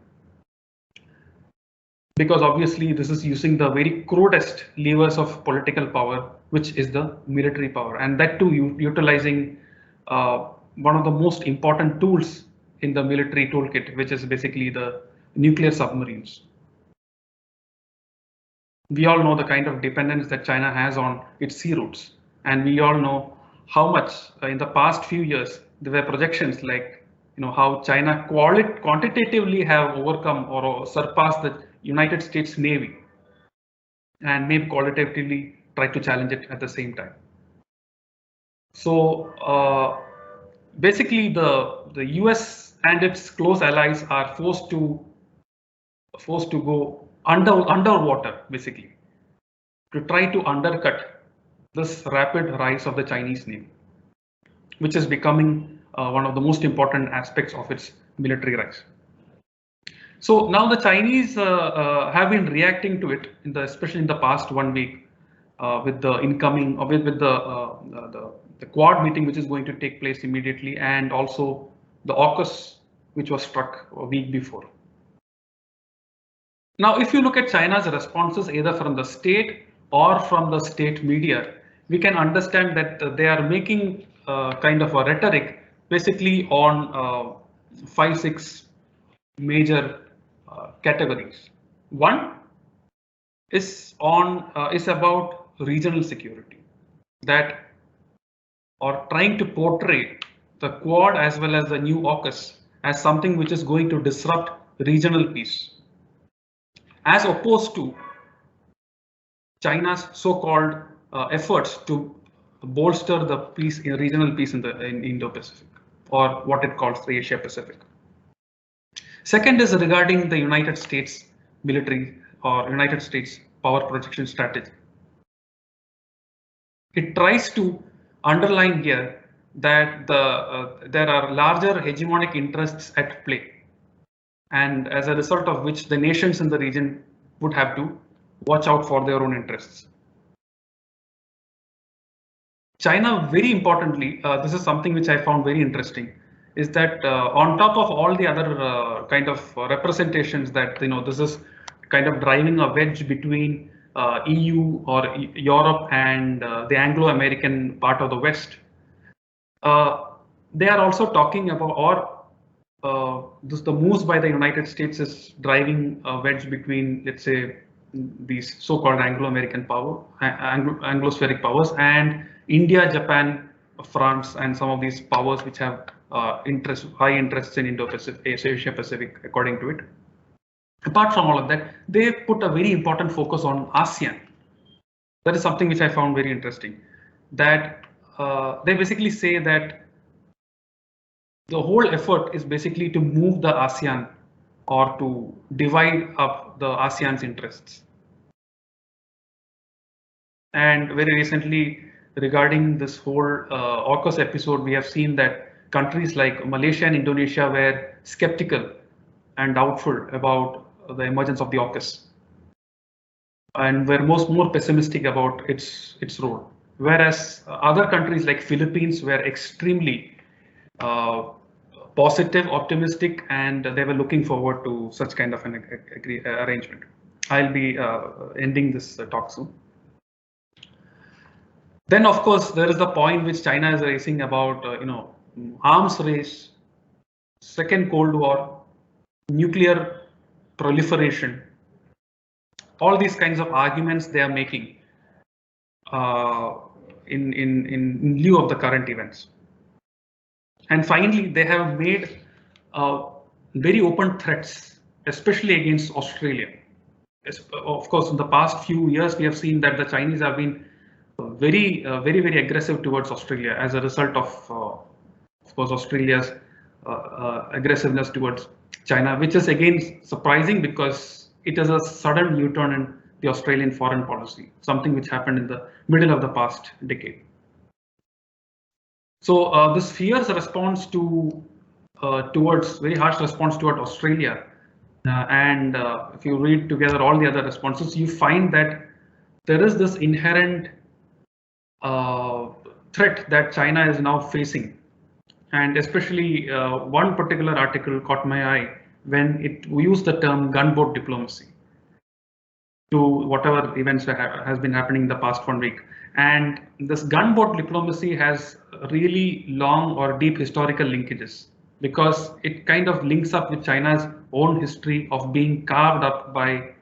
because obviously this is using the very crudest levers of political power, which is the military power, and that too utilizing one of the most important tools in the military toolkit, which is basically the nuclear submarines. We all know the kind of dependence that China has on its sea routes, and we all know how much in the past few years there were projections like how China quantitatively have overcome or surpassed the United States Navy, and maybe qualitatively try to challenge it at the same time. So basically, the US and its close allies are forced to go underwater, basically, to try to undercut this rapid rise of the Chinese Navy, which is becoming one of the most important aspects of its military rise. So now the Chinese have been reacting to it, especially in the past 1 week, with the incoming, with the Quad meeting, which is going to take place immediately, and also the AUKUS, which was struck a week before. Now, if you look at China's responses, either from the state or from the state media, we can understand that they are making kind of a rhetoric, basically on 5-6 major categories. One is about regional security, that or trying to portray the Quad as well as the new AUKUS as something which is going to disrupt regional peace, as opposed to China's so-called efforts to bolster the peace, regional peace in Indo-Pacific, or what it calls the Asia-Pacific. Second is regarding the United States military or United States power projection strategy. It tries to underline here that there are larger hegemonic interests at play, and as a result of which the nations in the region would have to watch out for their own interests. China, very importantly, this is something which I found very interesting, is that on top of all the other kind of representations that this is kind of driving a wedge between EU or Europe and the Anglo-American part of the West, they are also talking about, the moves by the United States is driving a wedge between, let's say, these so-called Anglo-American power, Anglospheric powers, and India, Japan, France, and some of these powers which have high interests in Indo-Pacific, Asia-Pacific, according to it. Apart from all of that, they put a very important focus on ASEAN. That is something which I found very interesting, that they basically say that the whole effort is basically to move the ASEAN or to divide up the ASEAN's interests. And very recently, regarding this whole AUKUS episode, we have seen that countries like Malaysia and Indonesia were skeptical and doubtful about the emergence of the AUKUS, and were more pessimistic about its role. Whereas other countries like Philippines were extremely positive, optimistic, and they were looking forward to such kind of an arrangement. I'll be ending this talk soon. Then, of course, there is the point which China is raising about, arms race, second Cold War, nuclear proliferation. All these kinds of arguments they are making in lieu of the current events. And finally, they have made very open threats, especially against Australia. Of course, in the past few years, we have seen that the Chinese have been very aggressive towards Australia as a result of course, Australia's aggressiveness towards China, which is again surprising because it is a sudden U-turn in the Australian foreign policy, something which happened in the middle of the past decade. So this fierce response very harsh response toward Australia, and if you read together all the other responses, you find that there is this inherent threat that China is now facing. And especially one particular article caught my eye when it used the term gunboat diplomacy. to whatever events has been happening in the past 1 week. And this gunboat diplomacy has really long or deep historical linkages because it kind of links up with China's own history of being carved up by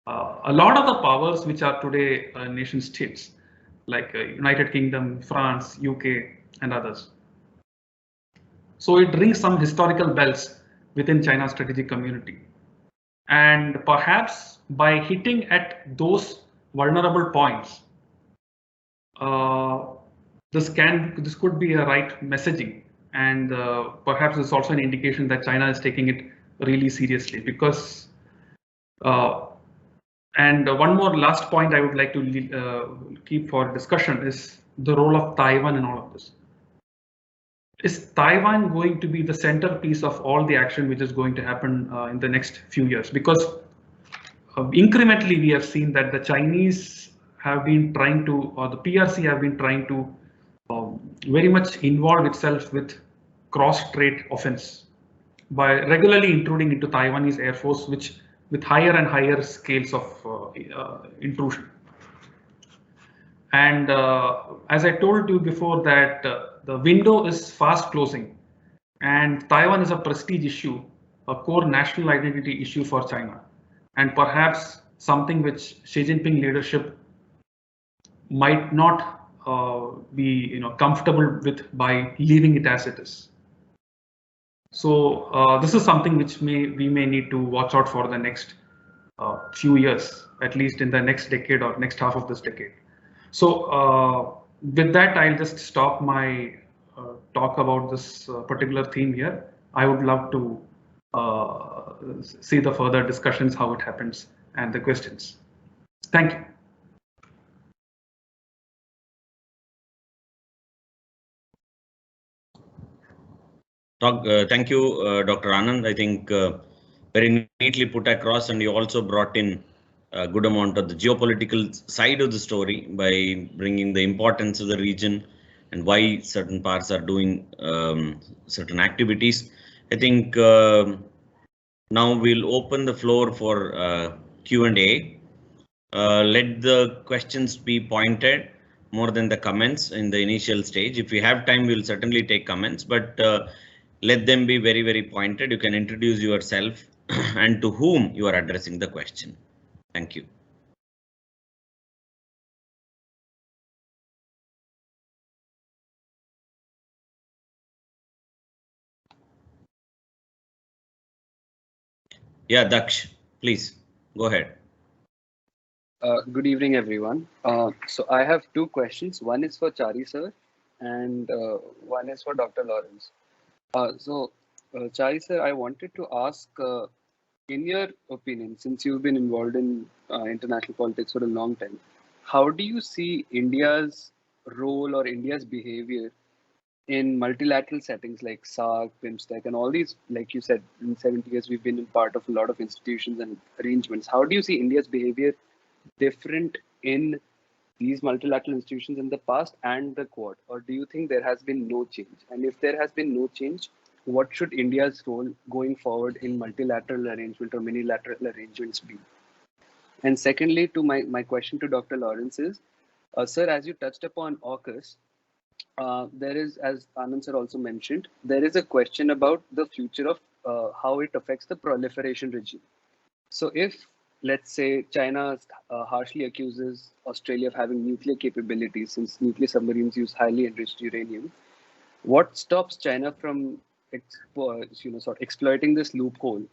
a lot of the powers which are today nation states like United Kingdom, France, UK, and others. So it rings some historical bells within China's strategic community. And perhaps by hitting at those vulnerable points, this could be a right messaging, and perhaps it's also an indication that China is taking it really seriously. Because and one more last point I would like to keep for discussion is the role of Taiwan in all of this. Is Taiwan going to be the centerpiece of all the action which is going to happen in the next few years? Because incrementally we have seen that the Chinese have been trying to, or the PRC have been trying to very much involve itself with cross-strait offense by regularly intruding into Taiwanese Air Force, which with higher and higher scales of intrusion. And as I told you before that the window is fast closing, and Taiwan is a prestige issue, a core national identity issue for China, and perhaps something which Xi Jinping leadership might not be comfortable with by leaving it as it is. So this is something which we may need to watch out for the next few years, at least in the next decade or next half of this decade. So with that, I'll just stop my talk about this particular theme here. I would love to see the further discussions, how it happens, and the questions. Thank you. Thank you, Dr. Anand. I think very neatly put across, and you also brought in a good amount of the geopolitical side of the story by bringing the importance of the region and why certain parts are doing certain activities. I think now we'll open the floor for Q&A. Let the questions be pointed more than the comments in the initial stage. If we have time, we'll certainly take comments, but let them be very, very pointed. You can introduce yourself and to whom you are addressing the question. Thank you. Yeah, Daksh, please go ahead. Good evening, everyone. So I have two questions. One is for Chari sir, and one is for Dr. Lawrence. Chari sir, I wanted to ask, in your opinion, since you've been involved in international politics for a long time, how do you see India's role or India's behavior in multilateral settings like SAARC, BIMSTEC, and all these, like you said, in 70 years, we've been in part of a lot of institutions and arrangements. How do you see India's behavior different in these multilateral institutions in the past and the Quad? Or do you think there has been no change? And if there has been no change, what should India's role going forward in multilateral arrangement or minilateral arrangements be? And secondly, to my question to Dr. Lawrence is, sir, as you touched upon AUKUS, there is, as Anand sir also mentioned, there is a question about the future of how it affects the proliferation regime. So if, let's say, China harshly accuses Australia of having nuclear capabilities, since nuclear submarines use highly enriched uranium, what stops China from exploiting this loophole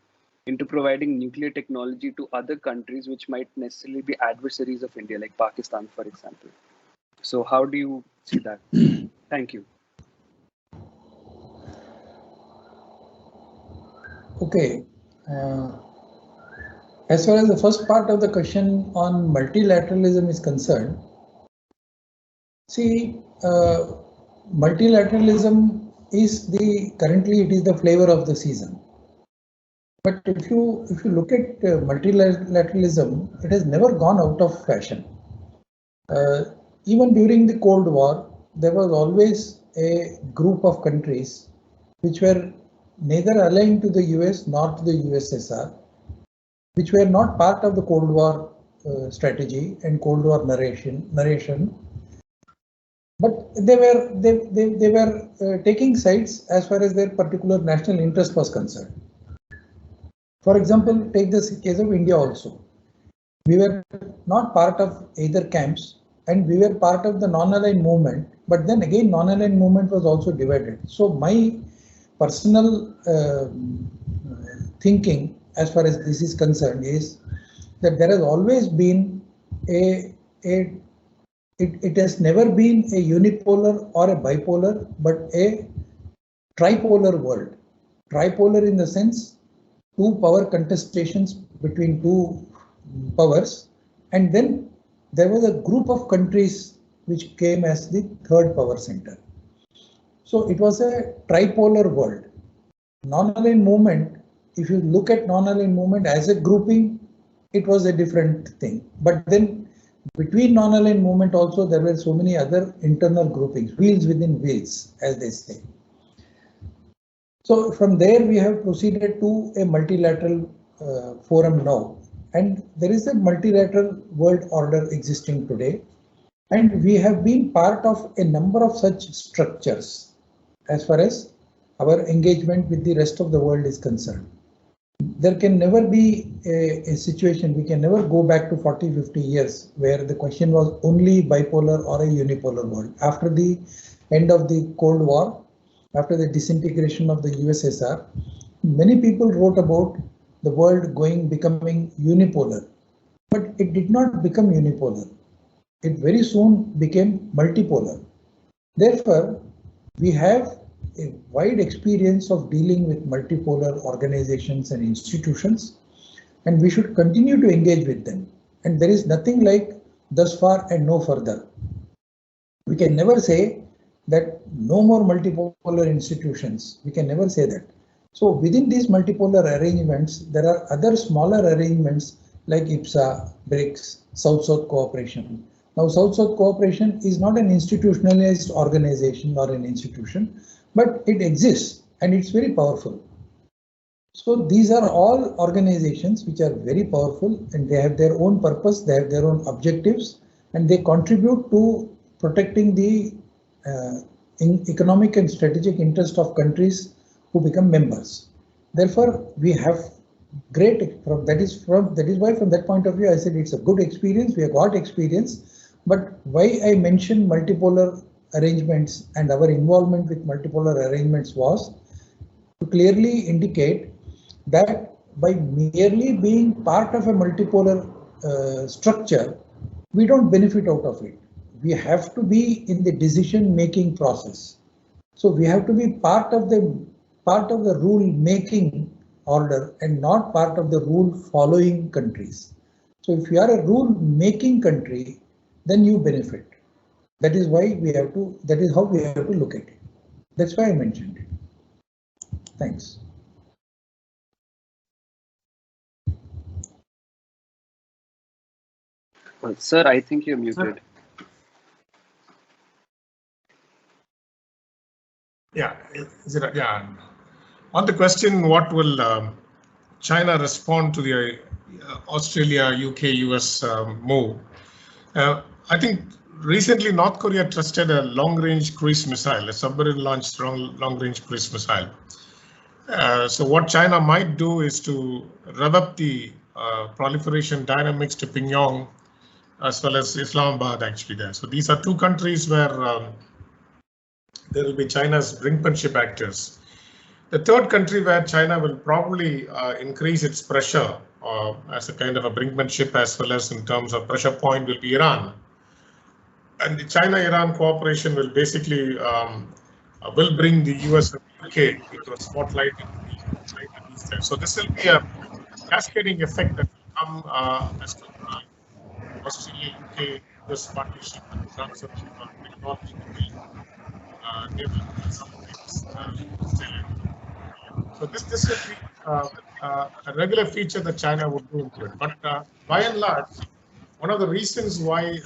into providing nuclear technology to other countries which might necessarily be adversaries of India, like Pakistan, for example? So how do you see that? Thank you. Okay. As far as the first part of the question on multilateralism is concerned, see, multilateralism is currently it is the flavor of the season. But if you look at multilateralism, it has never gone out of fashion. Even during the Cold War, there was always a group of countries which were neither aligned to the US nor to the USSR, which were not part of the Cold War strategy and Cold War narration. But they were taking sides as far as their particular national interest was concerned. For example, take this case of India also. We were not part of either camps and we were part of the non-aligned movement, but then again non-aligned movement was also divided. So my personal thinking as far as this is concerned is that there has always been it has never been a unipolar or a bipolar, but a tripolar world. Tripolar in the sense two power contestations between two powers, and then there was a group of countries which came as the third power center. So it was a tripolar world. Non-aligned movement, if you look at non-aligned movement as a grouping, it was a different thing. But then between non-aligned movement also there were so many other internal groupings, wheels within wheels, as they say. So from there we have proceeded to a multilateral forum now, and there is a multilateral world order existing today, and we have been part of a number of such structures as far as our engagement with the rest of the world is concerned. There can never be a situation, we can never go back to 40-50 years where the question was only bipolar or a unipolar world. After the end of the Cold War, after the disintegration of the USSR, many people wrote about the world becoming unipolar, but it did not become unipolar. It very soon became multipolar. Therefore, we have a wide experience of dealing with multipolar organizations and institutions, and we should continue to engage with them. And there is nothing like thus far and no further. We can never say that no more multipolar institutions. We can never say that. So within these multipolar arrangements, there are other smaller arrangements like IPSA, BRICS, South-South cooperation. Now, South-South cooperation is not an institutionalized organization or an institution, but it exists and it's very powerful. So these are all organizations which are very powerful and they have their own purpose, they have their own objectives, and they contribute to protecting the economic and strategic interest of countries who become members. Therefore, we have great, that is why from that point of view, I said it's a good experience, we have got experience, but why I mentioned multipolar arrangements and our involvement with multipolar arrangements was to clearly indicate that by merely being part of a multipolar structure, we don't benefit out of it. We have to be in the decision-making process. So we have to be part of the rule-making order and not part of the rule-following countries. So if you are a rule-making country, then you benefit. That is why we have to. That is how we have to look at it. That's why I mentioned it. Thanks. Sir, I think you're muted. Sir? Yeah, yeah. On the question, what will China respond to the Australia, UK, US move? I think recently North Korea tested a long-range cruise missile, a submarine-launched long-range cruise missile. So what China might do is to rev up the proliferation dynamics to Pyongyang as well as Islamabad actually there. So these are two countries where there will be China's brinkmanship actors. The third country where China will probably increase its pressure as a kind of a brinkmanship as well as in terms of pressure point will be Iran. And the China-Iran cooperation will basically will bring the US and UK into a spotlight. So this will be a cascading effect that will come as to Australia, UK, US partnership in terms of technology. They will do some things. So this will be a regular feature that China would do into it. But by and large, one of the reasons why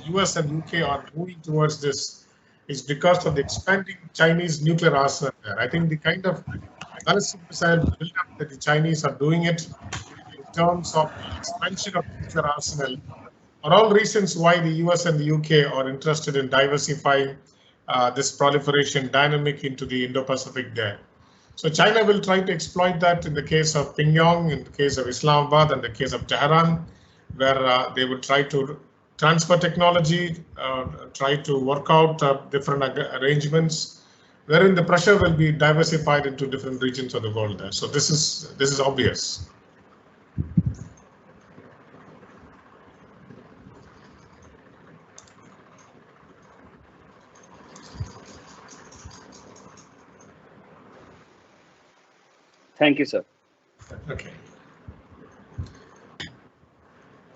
US and UK are moving towards this is because of the expanding Chinese nuclear arsenal there. I think the kind of ballistic missile build-up that the Chinese are doing it terms of expansion of nuclear arsenal are all reasons why the US and the UK are interested in diversifying this proliferation dynamic into the Indo-Pacific there. So China will try to exploit that in the case of Pyongyang, in the case of Islamabad, and the case of Tehran, where they would try to transfer technology, try to work out different arrangements, wherein the pressure will be diversified into different regions of the world there. So this is obvious. Thank you, sir. Okay.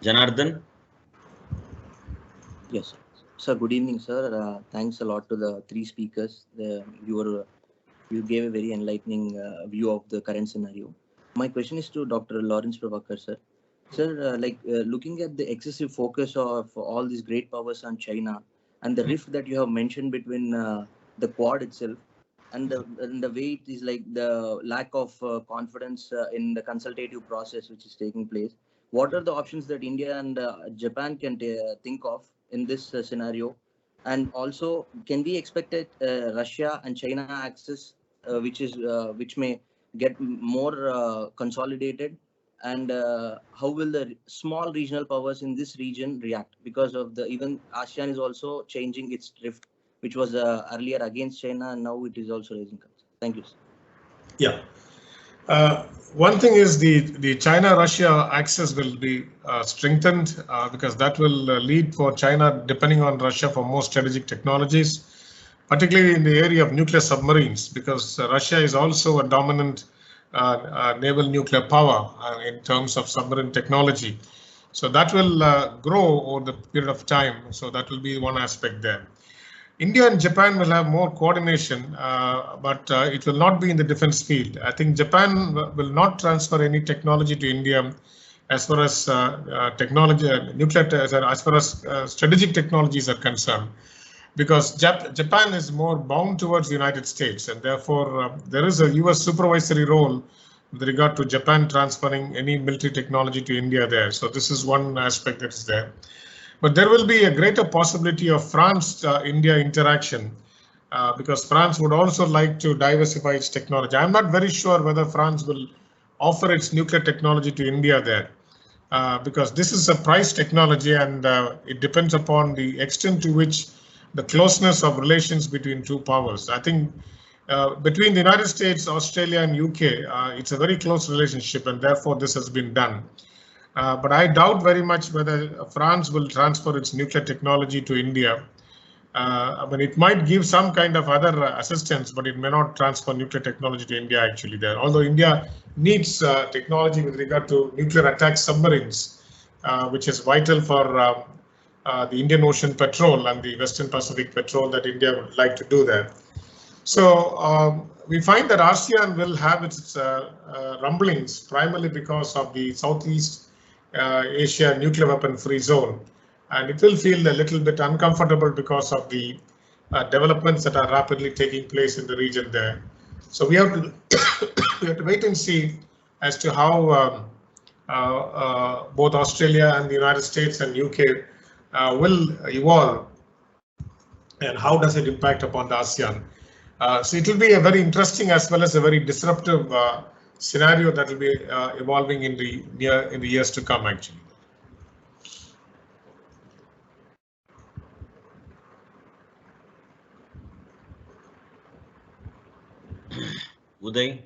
Janardhan? Yes, sir. Good evening, sir. Thanks a lot to the three speakers. You gave a very enlightening view of the current scenario. My question is to Dr. Lawrence Prabhakar, sir. Sir, looking at the excessive focus of all these great powers on China and the rift that you have mentioned between the Quad itself and the way it is like the lack of confidence in the consultative process which is taking place. What are the options that India and Japan can think of in this scenario? And also, can we expect Russia and China access, which may get more consolidated? And how will the small regional powers in this region react? Because of even ASEAN is also changing its drift, which was earlier against China, and now it is also raising concerns. Thank you, sir. Yeah. One thing is the China-Russia axis will be strengthened because that will lead for China, depending on Russia, for more strategic technologies, particularly in the area of nuclear submarines, because Russia is also a dominant naval nuclear power in terms of submarine technology. So that will grow over the period of time. So that will be one aspect there. India and Japan will have more coordination, but it will not be in the defense field. I think Japan will not transfer any technology to India as far as as far as strategic technologies are concerned, because Japan is more bound towards the United States, and therefore there is a US supervisory role with regard to Japan transferring any military technology to India there. So this is one aspect that is there. But there will be a greater possibility of France-India interaction because France would also like to diversify its technology. I'm not very sure whether France will offer its nuclear technology to India there because this is a price technology, and it depends upon the extent to which the closeness of relations between two powers. I think between the United States, Australia, and UK, it's a very close relationship, and therefore this has been done. But I doubt very much whether France will transfer its nuclear technology to India. I mean, it might give some kind of other assistance, but it may not transfer nuclear technology to India actually there. Although India needs technology with regard to nuclear attack submarines, which is vital for the Indian Ocean patrol and the Western Pacific patrol that India would like to do there. So we find that ASEAN will have its rumblings primarily because of the Southeast Asia nuclear weapon free zone, and it will feel a little bit uncomfortable because of the developments that are rapidly taking place in the region there. So we have to wait and see as to how both Australia and the United States and UK will evolve, and how does it impact upon the ASEAN. So it will be a very interesting as well as a very disruptive scenario that will be evolving in the years to come actually. Uday?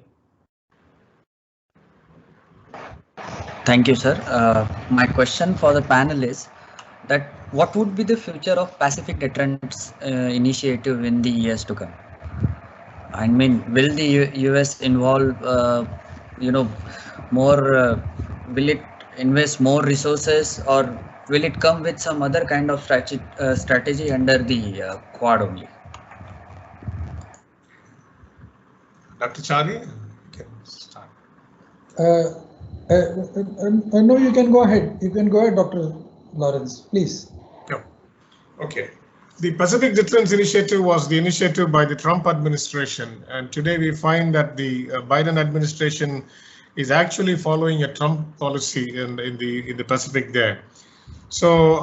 Thank you, sir. My question for the panel is that what would be the future of Pacific Deterrence Initiative in the years to come? I mean, will the US involve, more, will it invest more resources, or will it come with some other kind of strategy under the Quad only? Dr. Chari, you can start. No, you can go ahead. You can go ahead, Dr. Lawrence, please. Yeah. Okay. The Pacific Deterrence Initiative was the initiative by the Trump administration, and today we find that the Biden administration is actually following a Trump policy in the Pacific there. So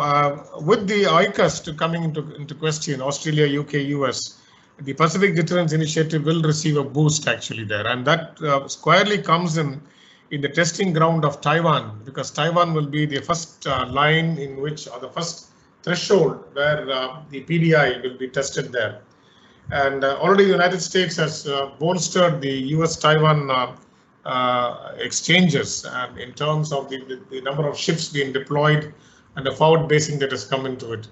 with the AUKUS coming into question, Australia, UK, US, the Pacific Deterrence Initiative will receive a boost actually there, and that squarely comes in the testing ground of Taiwan, because Taiwan will be the first line in which, or the first threshold where the PDI will be tested there. And already the United States has bolstered the US-Taiwan exchanges, and in terms of the number of ships being deployed and the forward basing that has come into it.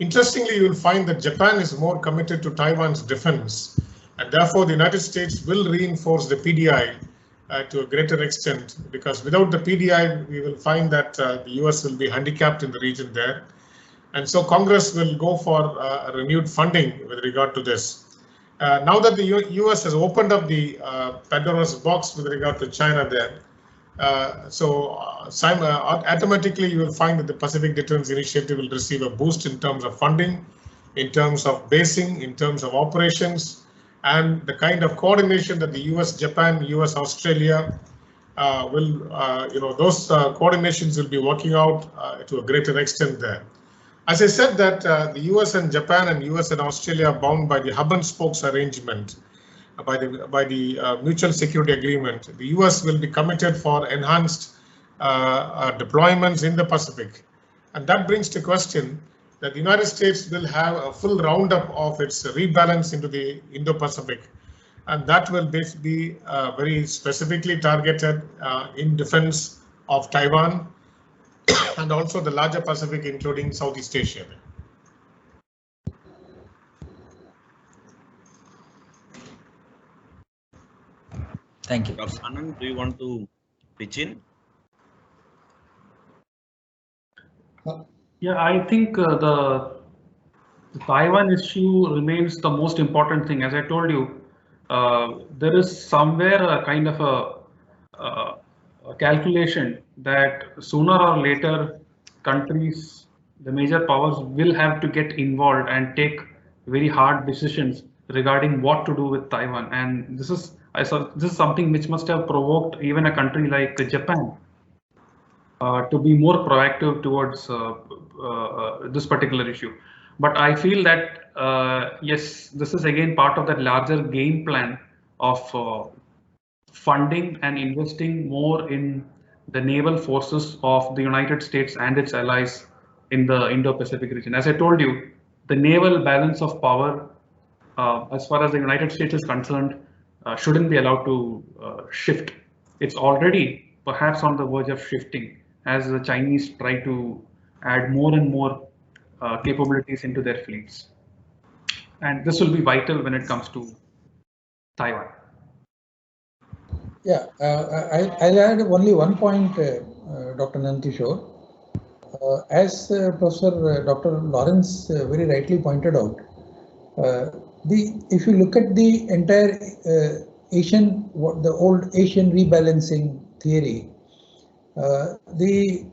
Interestingly, you will find that Japan is more committed to Taiwan's defense, and therefore the United States will reinforce the PDI to a greater extent, because without the PDI, we will find that the US will be handicapped in the region there. And so Congress will go for renewed funding with regard to this. Now that the US has opened up the Pandora's box with regard to China there, automatically you will find that the Pacific Deterrence Initiative will receive a boost in terms of funding, in terms of basing, in terms of operations, and the kind of coordination that the US, Japan, US, Australia will, those coordinations will be working out to a greater extent there. As I said that the US and Japan and US and Australia are bound by the hub and spokes arrangement, by the mutual security agreement. The US will be committed for enhanced deployments in the Pacific. And that brings to question that the United States will have a full roundup of its rebalance into the Indo-Pacific. And that will be very specifically targeted in defense of Taiwan and also the larger Pacific, including Southeast Asia. Thank you. Dr. Anand, do you want to pitch in? Yeah, I think the Taiwan issue remains the most important thing. As I told you, there is somewhere a kind of a calculation that sooner or later countries, the major powers, will have to get involved and take very hard decisions regarding what to do with Taiwan. And this is something which must have provoked even a country like Japan to be more proactive towards this particular issue. But I feel that yes, this is again part of that larger game plan of funding and investing more in the naval forces of the United States and its allies in the Indo-Pacific region. As I told you, the naval balance of power, as far as the United States is concerned, shouldn't be allowed to shift. It's already perhaps on the verge of shifting as the Chinese try to add more and more capabilities into their fleets. And this will be vital when it comes to Taiwan. Yeah, I'll add only one point, Dr. Nandkishore. As Professor Dr. Lawrence very rightly pointed out, if you look at the entire the old Asian rebalancing theory, the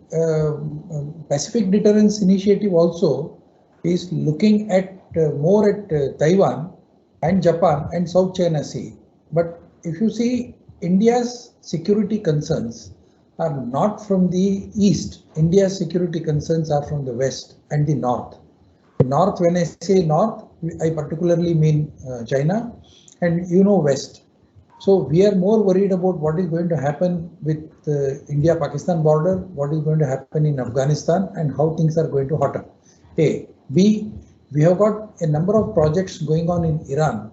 Pacific Deterrence Initiative also is looking at more at Taiwan and Japan and South China Sea. But if you see, India's security concerns are not from the east. India's security concerns are from the west and the north. The north, when I say north, I particularly mean China, and west. So we are more worried about what is going to happen with the India-Pakistan border, what is going to happen in Afghanistan, and how things are going to hot up. A. B. We have got a number of projects going on in Iran,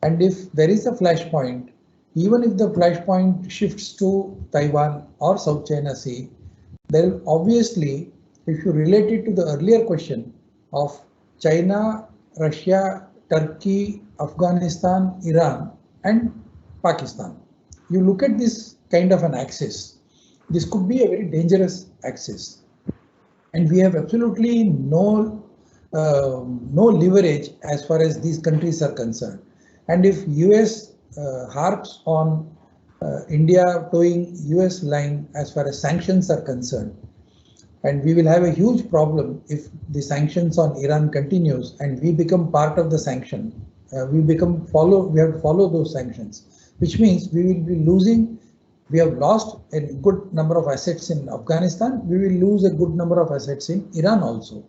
and if there is a flashpoint, even if the flashpoint shifts to Taiwan or South China Sea, there will obviously, if you relate it to the earlier question of China, Russia, Turkey, Afghanistan, Iran, and Pakistan, you look at this kind of an axis. This could be a very dangerous axis, and we have absolutely no leverage as far as these countries are concerned. And if US harps on India towing US line as far as sanctions are concerned, and we will have a huge problem if the sanctions on Iran continues and we become part of the sanction. We have to follow those sanctions, which means we will be losing We have lost a good number of assets in Afghanistan. We will lose a good number of assets in Iran also.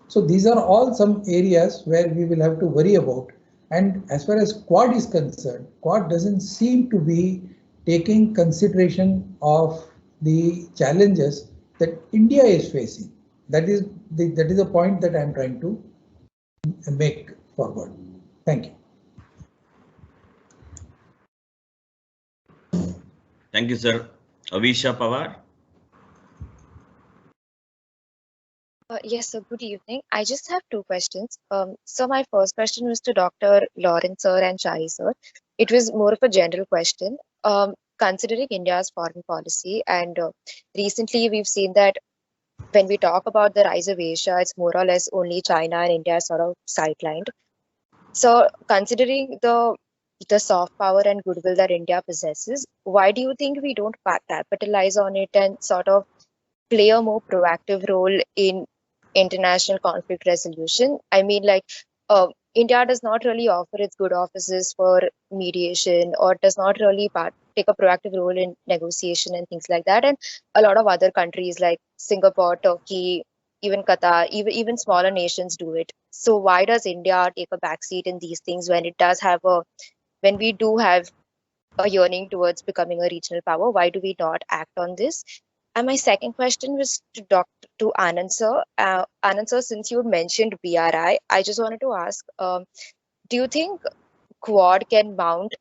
So these are all some areas where we will have to worry about. And as far as Quad is concerned, Quad doesn't seem to be taking consideration of the challenges that India is facing. That is a point that I'm trying to make forward. Thank you. Thank you, sir. Avisha Pawar. Yes, sir. Good evening. I just have two questions. So my first question was to Dr. Lawrence sir and Chai sir. It was more of a general question. Considering India's foreign policy, and recently we've seen that when we talk about the rise of Asia, it's more or less only China and India sort of sidelined. So considering the soft power and goodwill that India possesses, why do you think we don't capitalize on it and sort of play a more proactive role in international conflict resolution? I mean, like, India does not really offer its good offices for mediation, or does not really take a proactive role in negotiation and things like that. And a lot of other countries like Singapore, Turkey, even Qatar, even smaller nations do it. So why does India take a backseat in these things when we do have a yearning towards becoming a regional power? Why do we not act on this? And my second question was to Anand sir. Anand sir, since you mentioned BRI, I just wanted to ask, do you think Quad can mount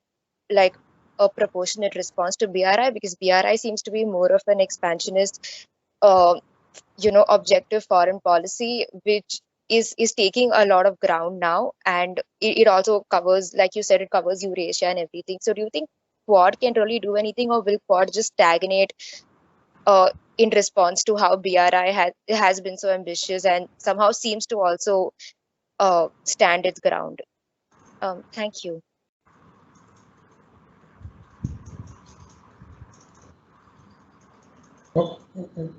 like a proportionate response to BRI? Because BRI seems to be more of an expansionist, objective foreign policy, which is taking a lot of ground now. And it also covers, like you said, it covers Eurasia and everything. So do you think Quad can really do anything, or will Quad just stagnate in response to how BRI has been so ambitious and somehow seems to also stand its ground? Thank you.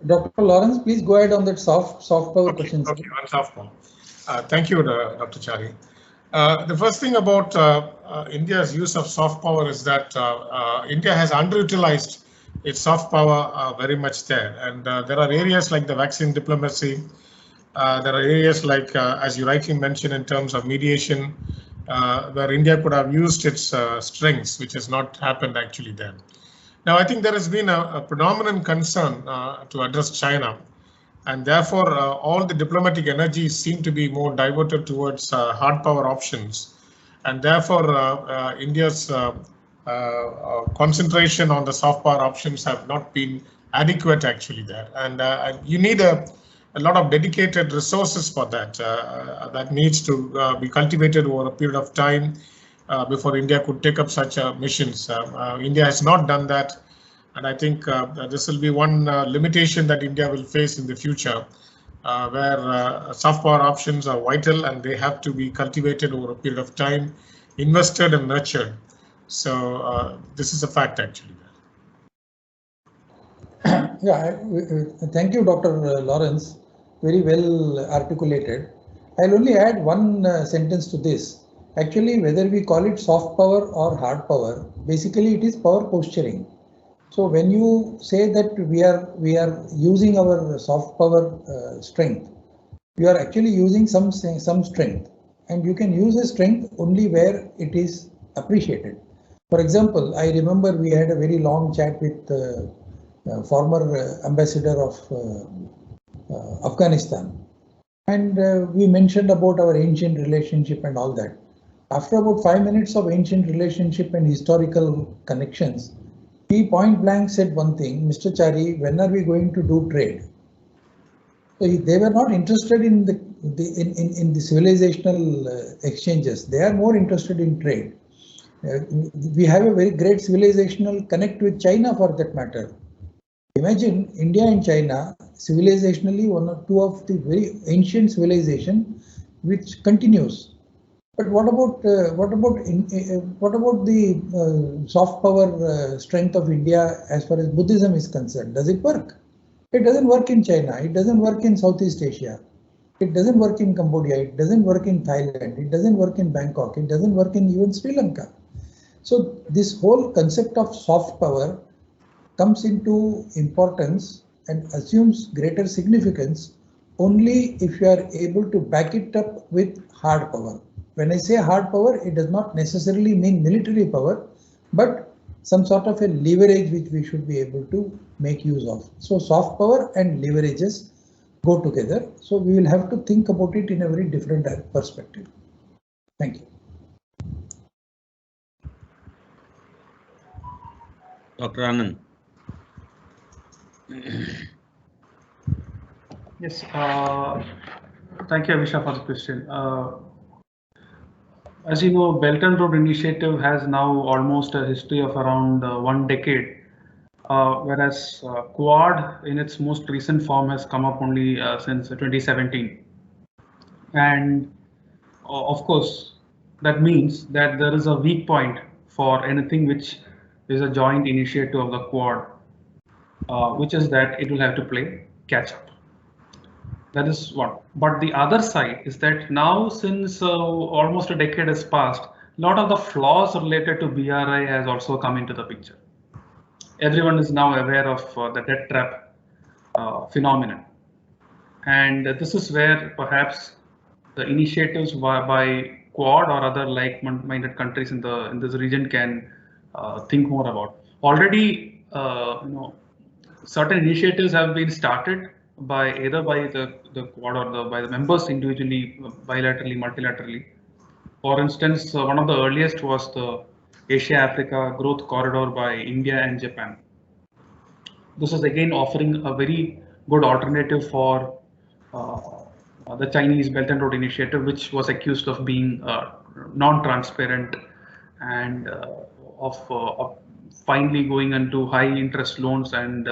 Dr. Lawrence, please go ahead on that soft power question. Okay, on soft power. Thank you, Dr. Chari. The first thing about India's use of soft power is that India has underutilized its soft power very much there. And there are areas like the vaccine diplomacy. There are areas like, as you rightly mentioned, in terms of mediation, where India could have used its strengths, which has not happened actually there. Now, I think there has been a predominant concern to address China, and therefore all the diplomatic energies seem to be more diverted towards hard power options, and therefore India's concentration on the soft power options have not been adequate actually there, and you need a lot of dedicated resources for that. That needs to be cultivated over a period of time before India could take up such missions. India has not done that, and I think this will be one limitation that India will face in the future, where soft power options are vital and they have to be cultivated over a period of time, invested and nurtured. So this is a fact actually. Yeah, thank you, Dr. Lawrence. Very well articulated. I'll only add one sentence to this. Actually, whether we call it soft power or hard power, basically it is power posturing. So when you say that we are using our soft power strength, you are actually using some strength, and you can use a strength only where it is appreciated. For example, I remember we had a very long chat with former ambassador of Afghanistan, and we mentioned about our ancient relationship and all that. After about 5 minutes of ancient relationship and historical connections, he point blank said one thing: Mr. Chari, when are we going to do trade? So they were not interested in the civilizational exchanges. They are more interested in trade. We have a very great civilizational connect with China, for that matter. Imagine India and China, civilizationally one or two of the very ancient civilization, which continues. But what about the soft power strength of India as far as Buddhism is concerned? Does it work? It doesn't work in China. It doesn't work in Southeast Asia. It doesn't work in Cambodia. It doesn't work in Thailand. It doesn't work in Bangkok. It doesn't work in even Sri Lanka. So this whole concept of soft power comes into importance and assumes greater significance only if you are able to back it up with hard power. When I say hard power, it does not necessarily mean military power, but some sort of a leverage which we should be able to make use of. So soft power and leverages go together. So we will have to think about it in a very different perspective. Thank you. Dr. Anand. Yes, thank you, Avisha, for the question. As you know, Belt and Road Initiative has now almost a history of around 1 decade, whereas Quad in its most recent form has come up only since 2017. And of course, that means that there is a weak point for anything which is a joint initiative of the Quad, which is that it will have to play catch up. That is one. But the other side is that now, since almost a decade has passed, a lot of the flaws related to BRI has also come into the picture. Everyone is now aware of the debt trap phenomenon. And this is where perhaps the initiatives by Quad or other like-minded countries in this region can think more about. Already, certain initiatives have been started by either by the Quad or by the members individually, bilaterally, multilaterally. For instance, one of the earliest was the Asia-Africa Growth Corridor by India and Japan. This is again offering a very good alternative for the Chinese Belt and Road Initiative, which was accused of being non-transparent and of finally going into high interest loans and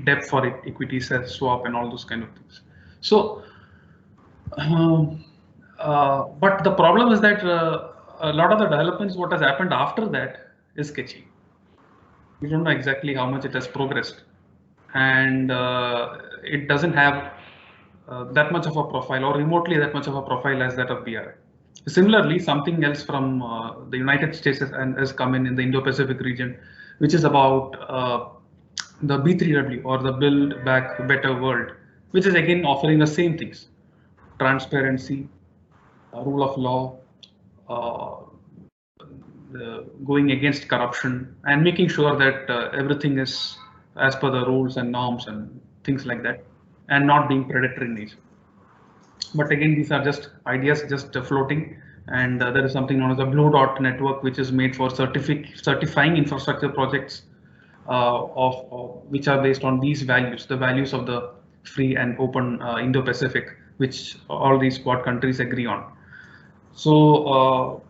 debt for equity swap and all those kind of things. So, but the problem is that a lot of the developments, what has happened after that is sketchy. We don't know exactly how much it has progressed, and it doesn't have that much of a profile or remotely that much of a profile as that of BRI. Similarly, something else from the United States has come in the Indo-Pacific region, which is about the B3W or the Build Back Better World, which is again offering the same things: transparency, rule of law, going against corruption, and making sure that everything is as per the rules and norms and things like that, and not being predatory in nature. But again, these are just ideas, just floating. And there is something known as the Blue Dot Network, which is made for certifying infrastructure projects which are based on these values, the values of the free and open Indo-Pacific, which all these Quad countries agree on. So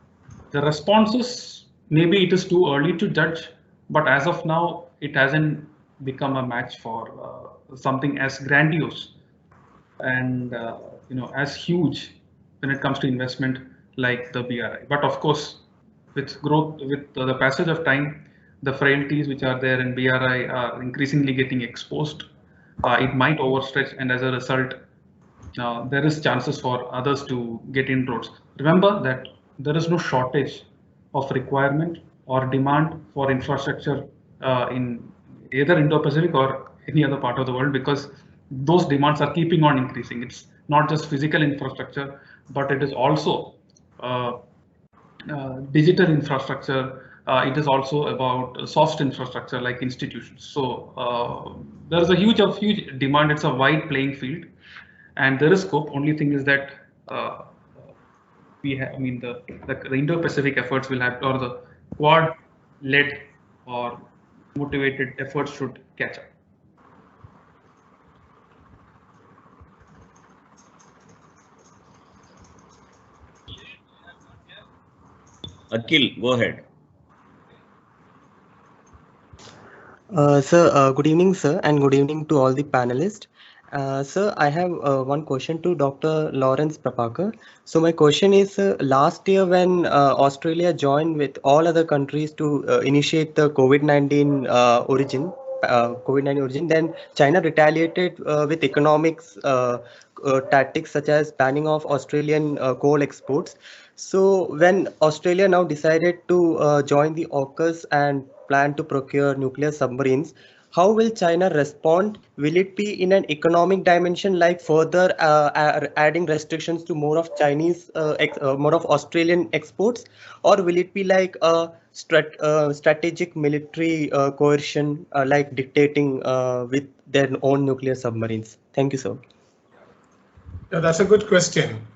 the responses, maybe it is too early to judge, but as of now, it hasn't become a match for something as grandiose and as huge when it comes to investment like the BRI. But of course, with growth, with the passage of time, the frailties which are there in BRI are increasingly getting exposed. It might overstretch, and as a result, there is chances for others to get inroads. Remember that there is no shortage of requirement or demand for infrastructure in either Indo-Pacific or any other part of the world, because those demands are keeping on increasing. It's not just physical infrastructure, but it is also digital infrastructure. It is also about soft infrastructure like institutions. So there is a huge demand. It's a wide playing field, and there is scope. Only thing is that the Indo-Pacific efforts will have, or the Quad-led or motivated efforts should catch up. Akhil, go ahead. Sir, good evening, sir, and good evening to all the panelists. Sir, I have one question to Dr. Lawrence Prabhakar. So my question is, last year when Australia joined with all other countries to initiate the COVID-19 origin, then China retaliated with economics tactics such as banning of Australian coal exports. So when Australia now decided to join the AUKUS and plan to procure nuclear submarines, how will China respond? Will it be in an economic dimension, like further adding restrictions to more of Chinese, more of Australian exports, or will it be like a strategic military coercion, like dictating with their own nuclear submarines? Thank you, sir. Yeah, that's a good question.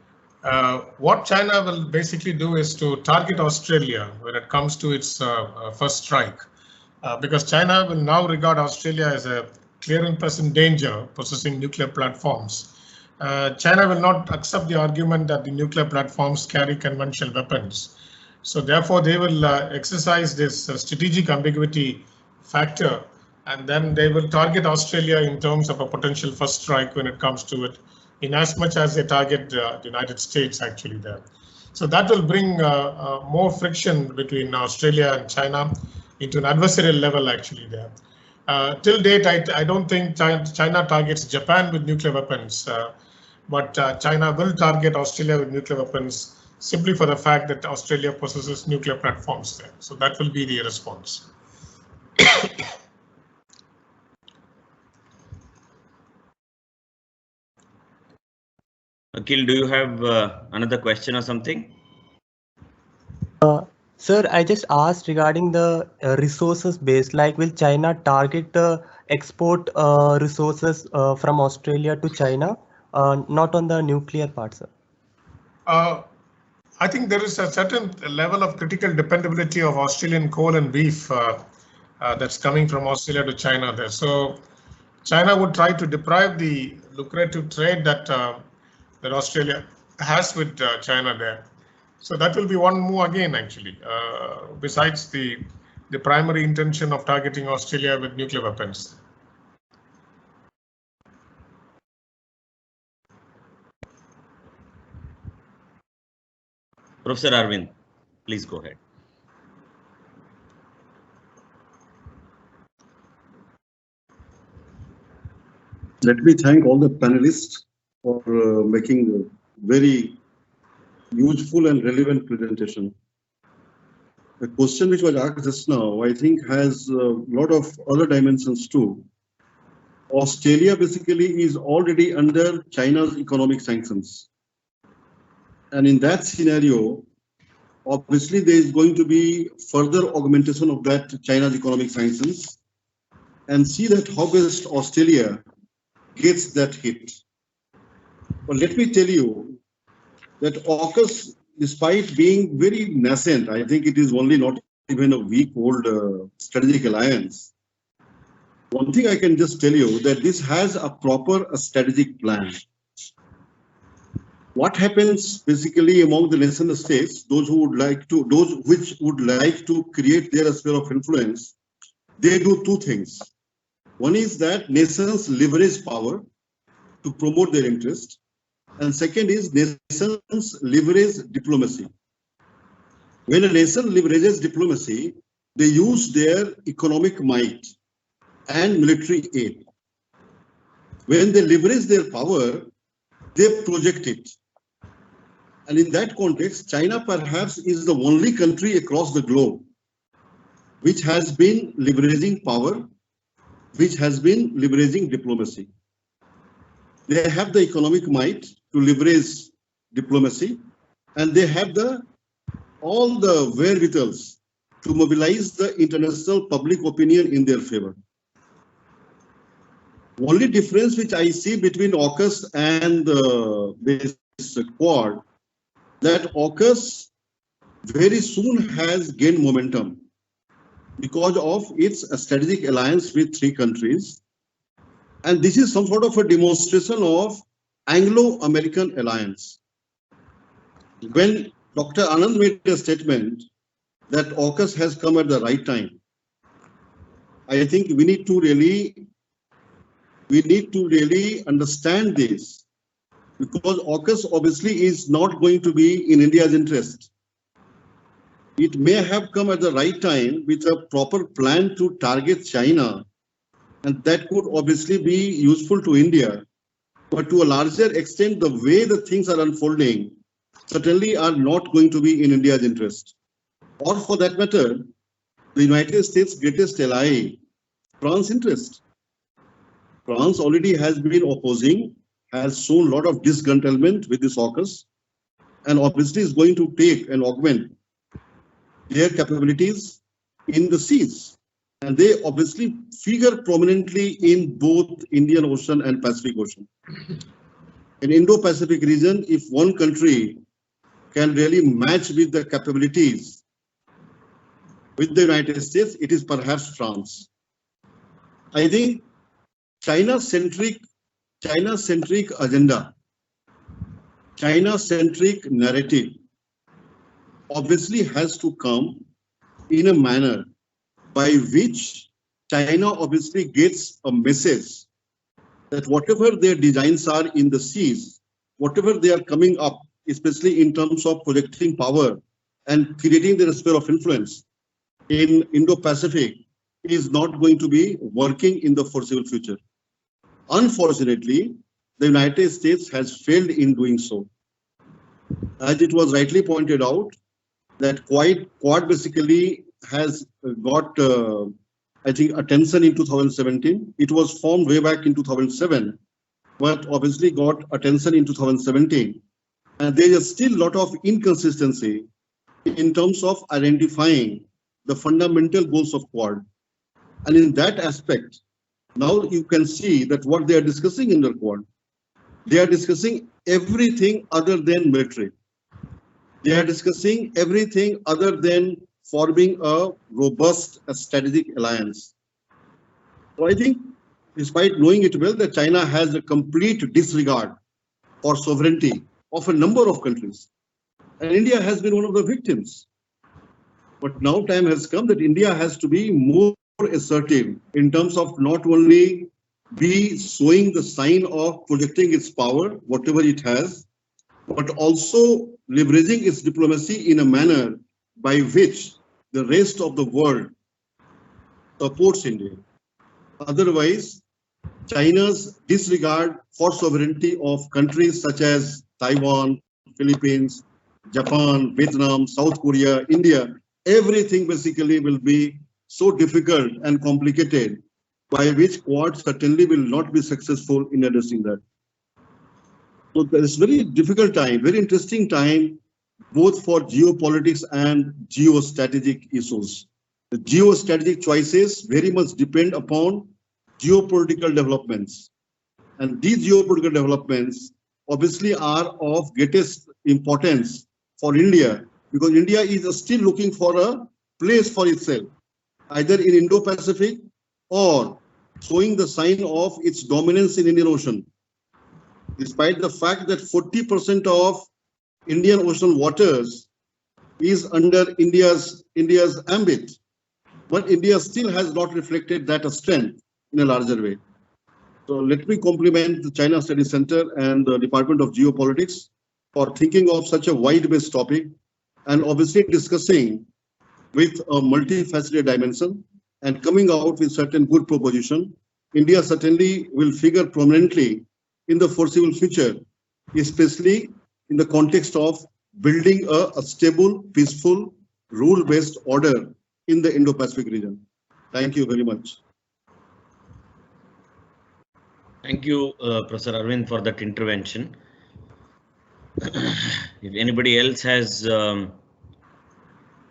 What China will basically do is to target Australia when it comes to its first strike. Because China will now regard Australia as a clear and present danger possessing nuclear platforms. China will not accept the argument that the nuclear platforms carry conventional weapons. So therefore, they will exercise this strategic ambiguity factor, and then they will target Australia in terms of a potential first strike when it comes to it, in as much as they target the United States actually there. So that will bring more friction between Australia and China into an adversarial level actually there. Till date, I don't think China targets Japan with nuclear weapons, but China will target Australia with nuclear weapons simply for the fact that Australia possesses nuclear platforms there. So that will be the response. Akhil, do you have another question or something? Sir, I just asked regarding the resources base, like will China target the export resources from Australia to China, not on the nuclear part, sir? I think there is a certain level of critical dependability of Australian coal and beef that's coming from Australia to China there. So China would try to deprive the lucrative trade that Australia has with China there. So that will be one move again, actually, besides the primary intention of targeting Australia with nuclear weapons. Professor Arvind, please go ahead. Let me thank all the panelists for making a very useful and relevant presentation. The question which was asked just now, I think, has a lot of other dimensions too. Australia basically is already under China's economic sanctions. And in that scenario, obviously there is going to be further augmentation of that China's economic sanctions, and see that how best Australia gets that hit. But let me tell you that AUKUS, despite being very nascent, I think it is only not even a week-old strategic alliance. One thing I can just tell you that this has a proper strategic plan. What happens basically among the nation states, those which would like to create their sphere of influence, they do two things. One is that nations leverage power to promote their interest. And second is nations leverage diplomacy. When a nation leverages diplomacy, they use their economic might and military aid. When they leverage their power, they project it. And in that context, China perhaps is the only country across the globe which has been leveraging power, which has been leveraging diplomacy. They have the economic might to leverage diplomacy, and they have all the wherewithals to mobilize the international public opinion in their favor. Only difference which I see between AUKUS and this Quad, that AUKUS very soon has gained momentum because of its strategic alliance with 3 countries. And this is some sort of a demonstration of Anglo-American alliance. When Dr. Anand made a statement that AUKUS has come at the right time, I think we need to really understand this, because AUKUS obviously is not going to be in India's interest. It may have come at the right time with a proper plan to target China, and that could obviously be useful to India. But to a larger extent, the way the things are unfolding certainly are not going to be in India's interest. Or for that matter, the United States' greatest ally, France's interest. France already has been opposing, has shown a lot of disgruntlement with this AUKUS, and obviously is going to take and augment their capabilities in the seas. And they obviously figure prominently in both Indian Ocean and Pacific Ocean. In Indo-Pacific region, if one country can really match with the capabilities with the United States, it is perhaps France. I think China-centric agenda, China-centric narrative obviously has to come in a manner by which China obviously gets a message that whatever their designs are in the seas, whatever they are coming up, especially in terms of projecting power and creating their sphere of influence in Indo-Pacific, is not going to be working in the foreseeable future. Unfortunately, the United States has failed in doing so. As it was rightly pointed out, that Quad basically has got, I think, attention in 2017. It was formed way back in 2007, but obviously got attention in 2017. And there is still a lot of inconsistency in terms of identifying the fundamental goals of Quad. And in that aspect, now you can see that what they are discussing in the Quad, they are discussing everything other than military. They are discussing everything other than forming a robust strategic alliance. So I think, despite knowing it well, that China has a complete disregard for sovereignty of a number of countries. And India has been one of the victims. But now time has come that India has to be more assertive in terms of not only be showing the sign of projecting its power, whatever it has, but also leveraging its diplomacy in a manner by which the rest of the world supports India. Otherwise, China's disregard for sovereignty of countries such as Taiwan, Philippines, Japan, Vietnam, South Korea, India, everything basically will be so difficult and complicated, by which Quad certainly will not be successful in addressing that. So there is very difficult time, very interesting time, both for geopolitics and geostrategic issues. The geostrategic choices very much depend upon geopolitical developments. And these geopolitical developments obviously are of greatest importance for India, because India is still looking for a place for itself, either in Indo-Pacific or showing the sign of its dominance in Indian Ocean. Despite the fact that 40% of Indian Ocean waters is under India's ambit, but India still has not reflected that strength in a larger way. So let me compliment the China Studies Center and the Department of Geopolitics for thinking of such a wide-based topic and obviously discussing with a multifaceted dimension and coming out with certain good proposition. India certainly will figure prominently in the foreseeable future, especially in the context of building a stable, peaceful, rule-based order in the Indo-Pacific region. Thank you very much. Thank you, Professor Arvind, for that intervention. If anybody else has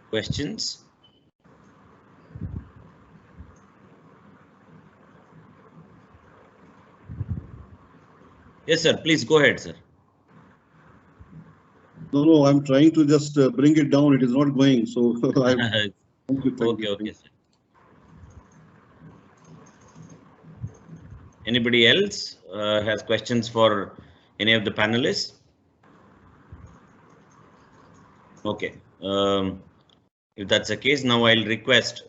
questions. Yes, sir. Please go ahead, sir. No, I'm trying to just bring it down. It is not going. So Okay, sir. Anybody else has questions for any of the panelists? Okay. If that's the case, now I'll request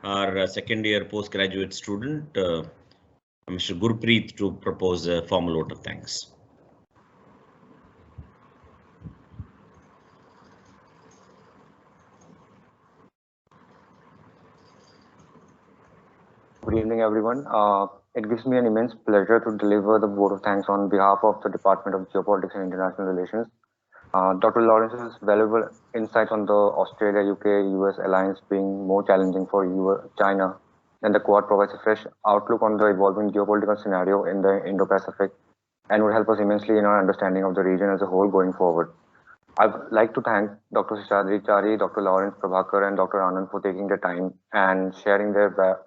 our second year postgraduate student, Mr. Gurpreet, to propose a formal vote of thanks. Good evening, everyone. It gives me an immense pleasure to deliver the vote of thanks on behalf of the Department of Geopolitics and International Relations Dr. Lawrence's valuable insights on the Australia-UK-US alliance being more challenging for China than the Quad provides a fresh outlook on the evolving geopolitical scenario in the Indo-Pacific and would help us immensely in our understanding of the region as a whole going forward. I'd like to thank Dr. Seshadri Chari, Dr. Lawrence Prabhakar, and Dr. Anand for taking the time and sharing their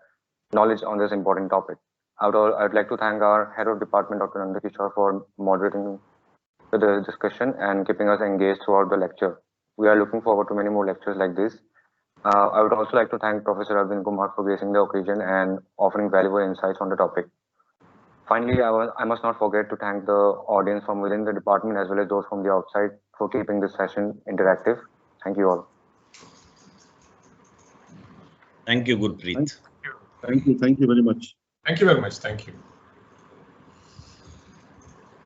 knowledge on this important topic. I'd like to thank our head of department, Dr. Nandakishore, for moderating the discussion and keeping us engaged throughout the lecture. We are looking forward to many more lectures like this. I would also like to thank Professor Arvind Kumar for gracing the occasion and offering valuable insights on the topic. Finally, I must not forget to thank the audience from within the department as well as those from the outside for keeping this session interactive. Thank you all. Thank you, Gurpreet. Thank you very much. Thank you very much. Thank you.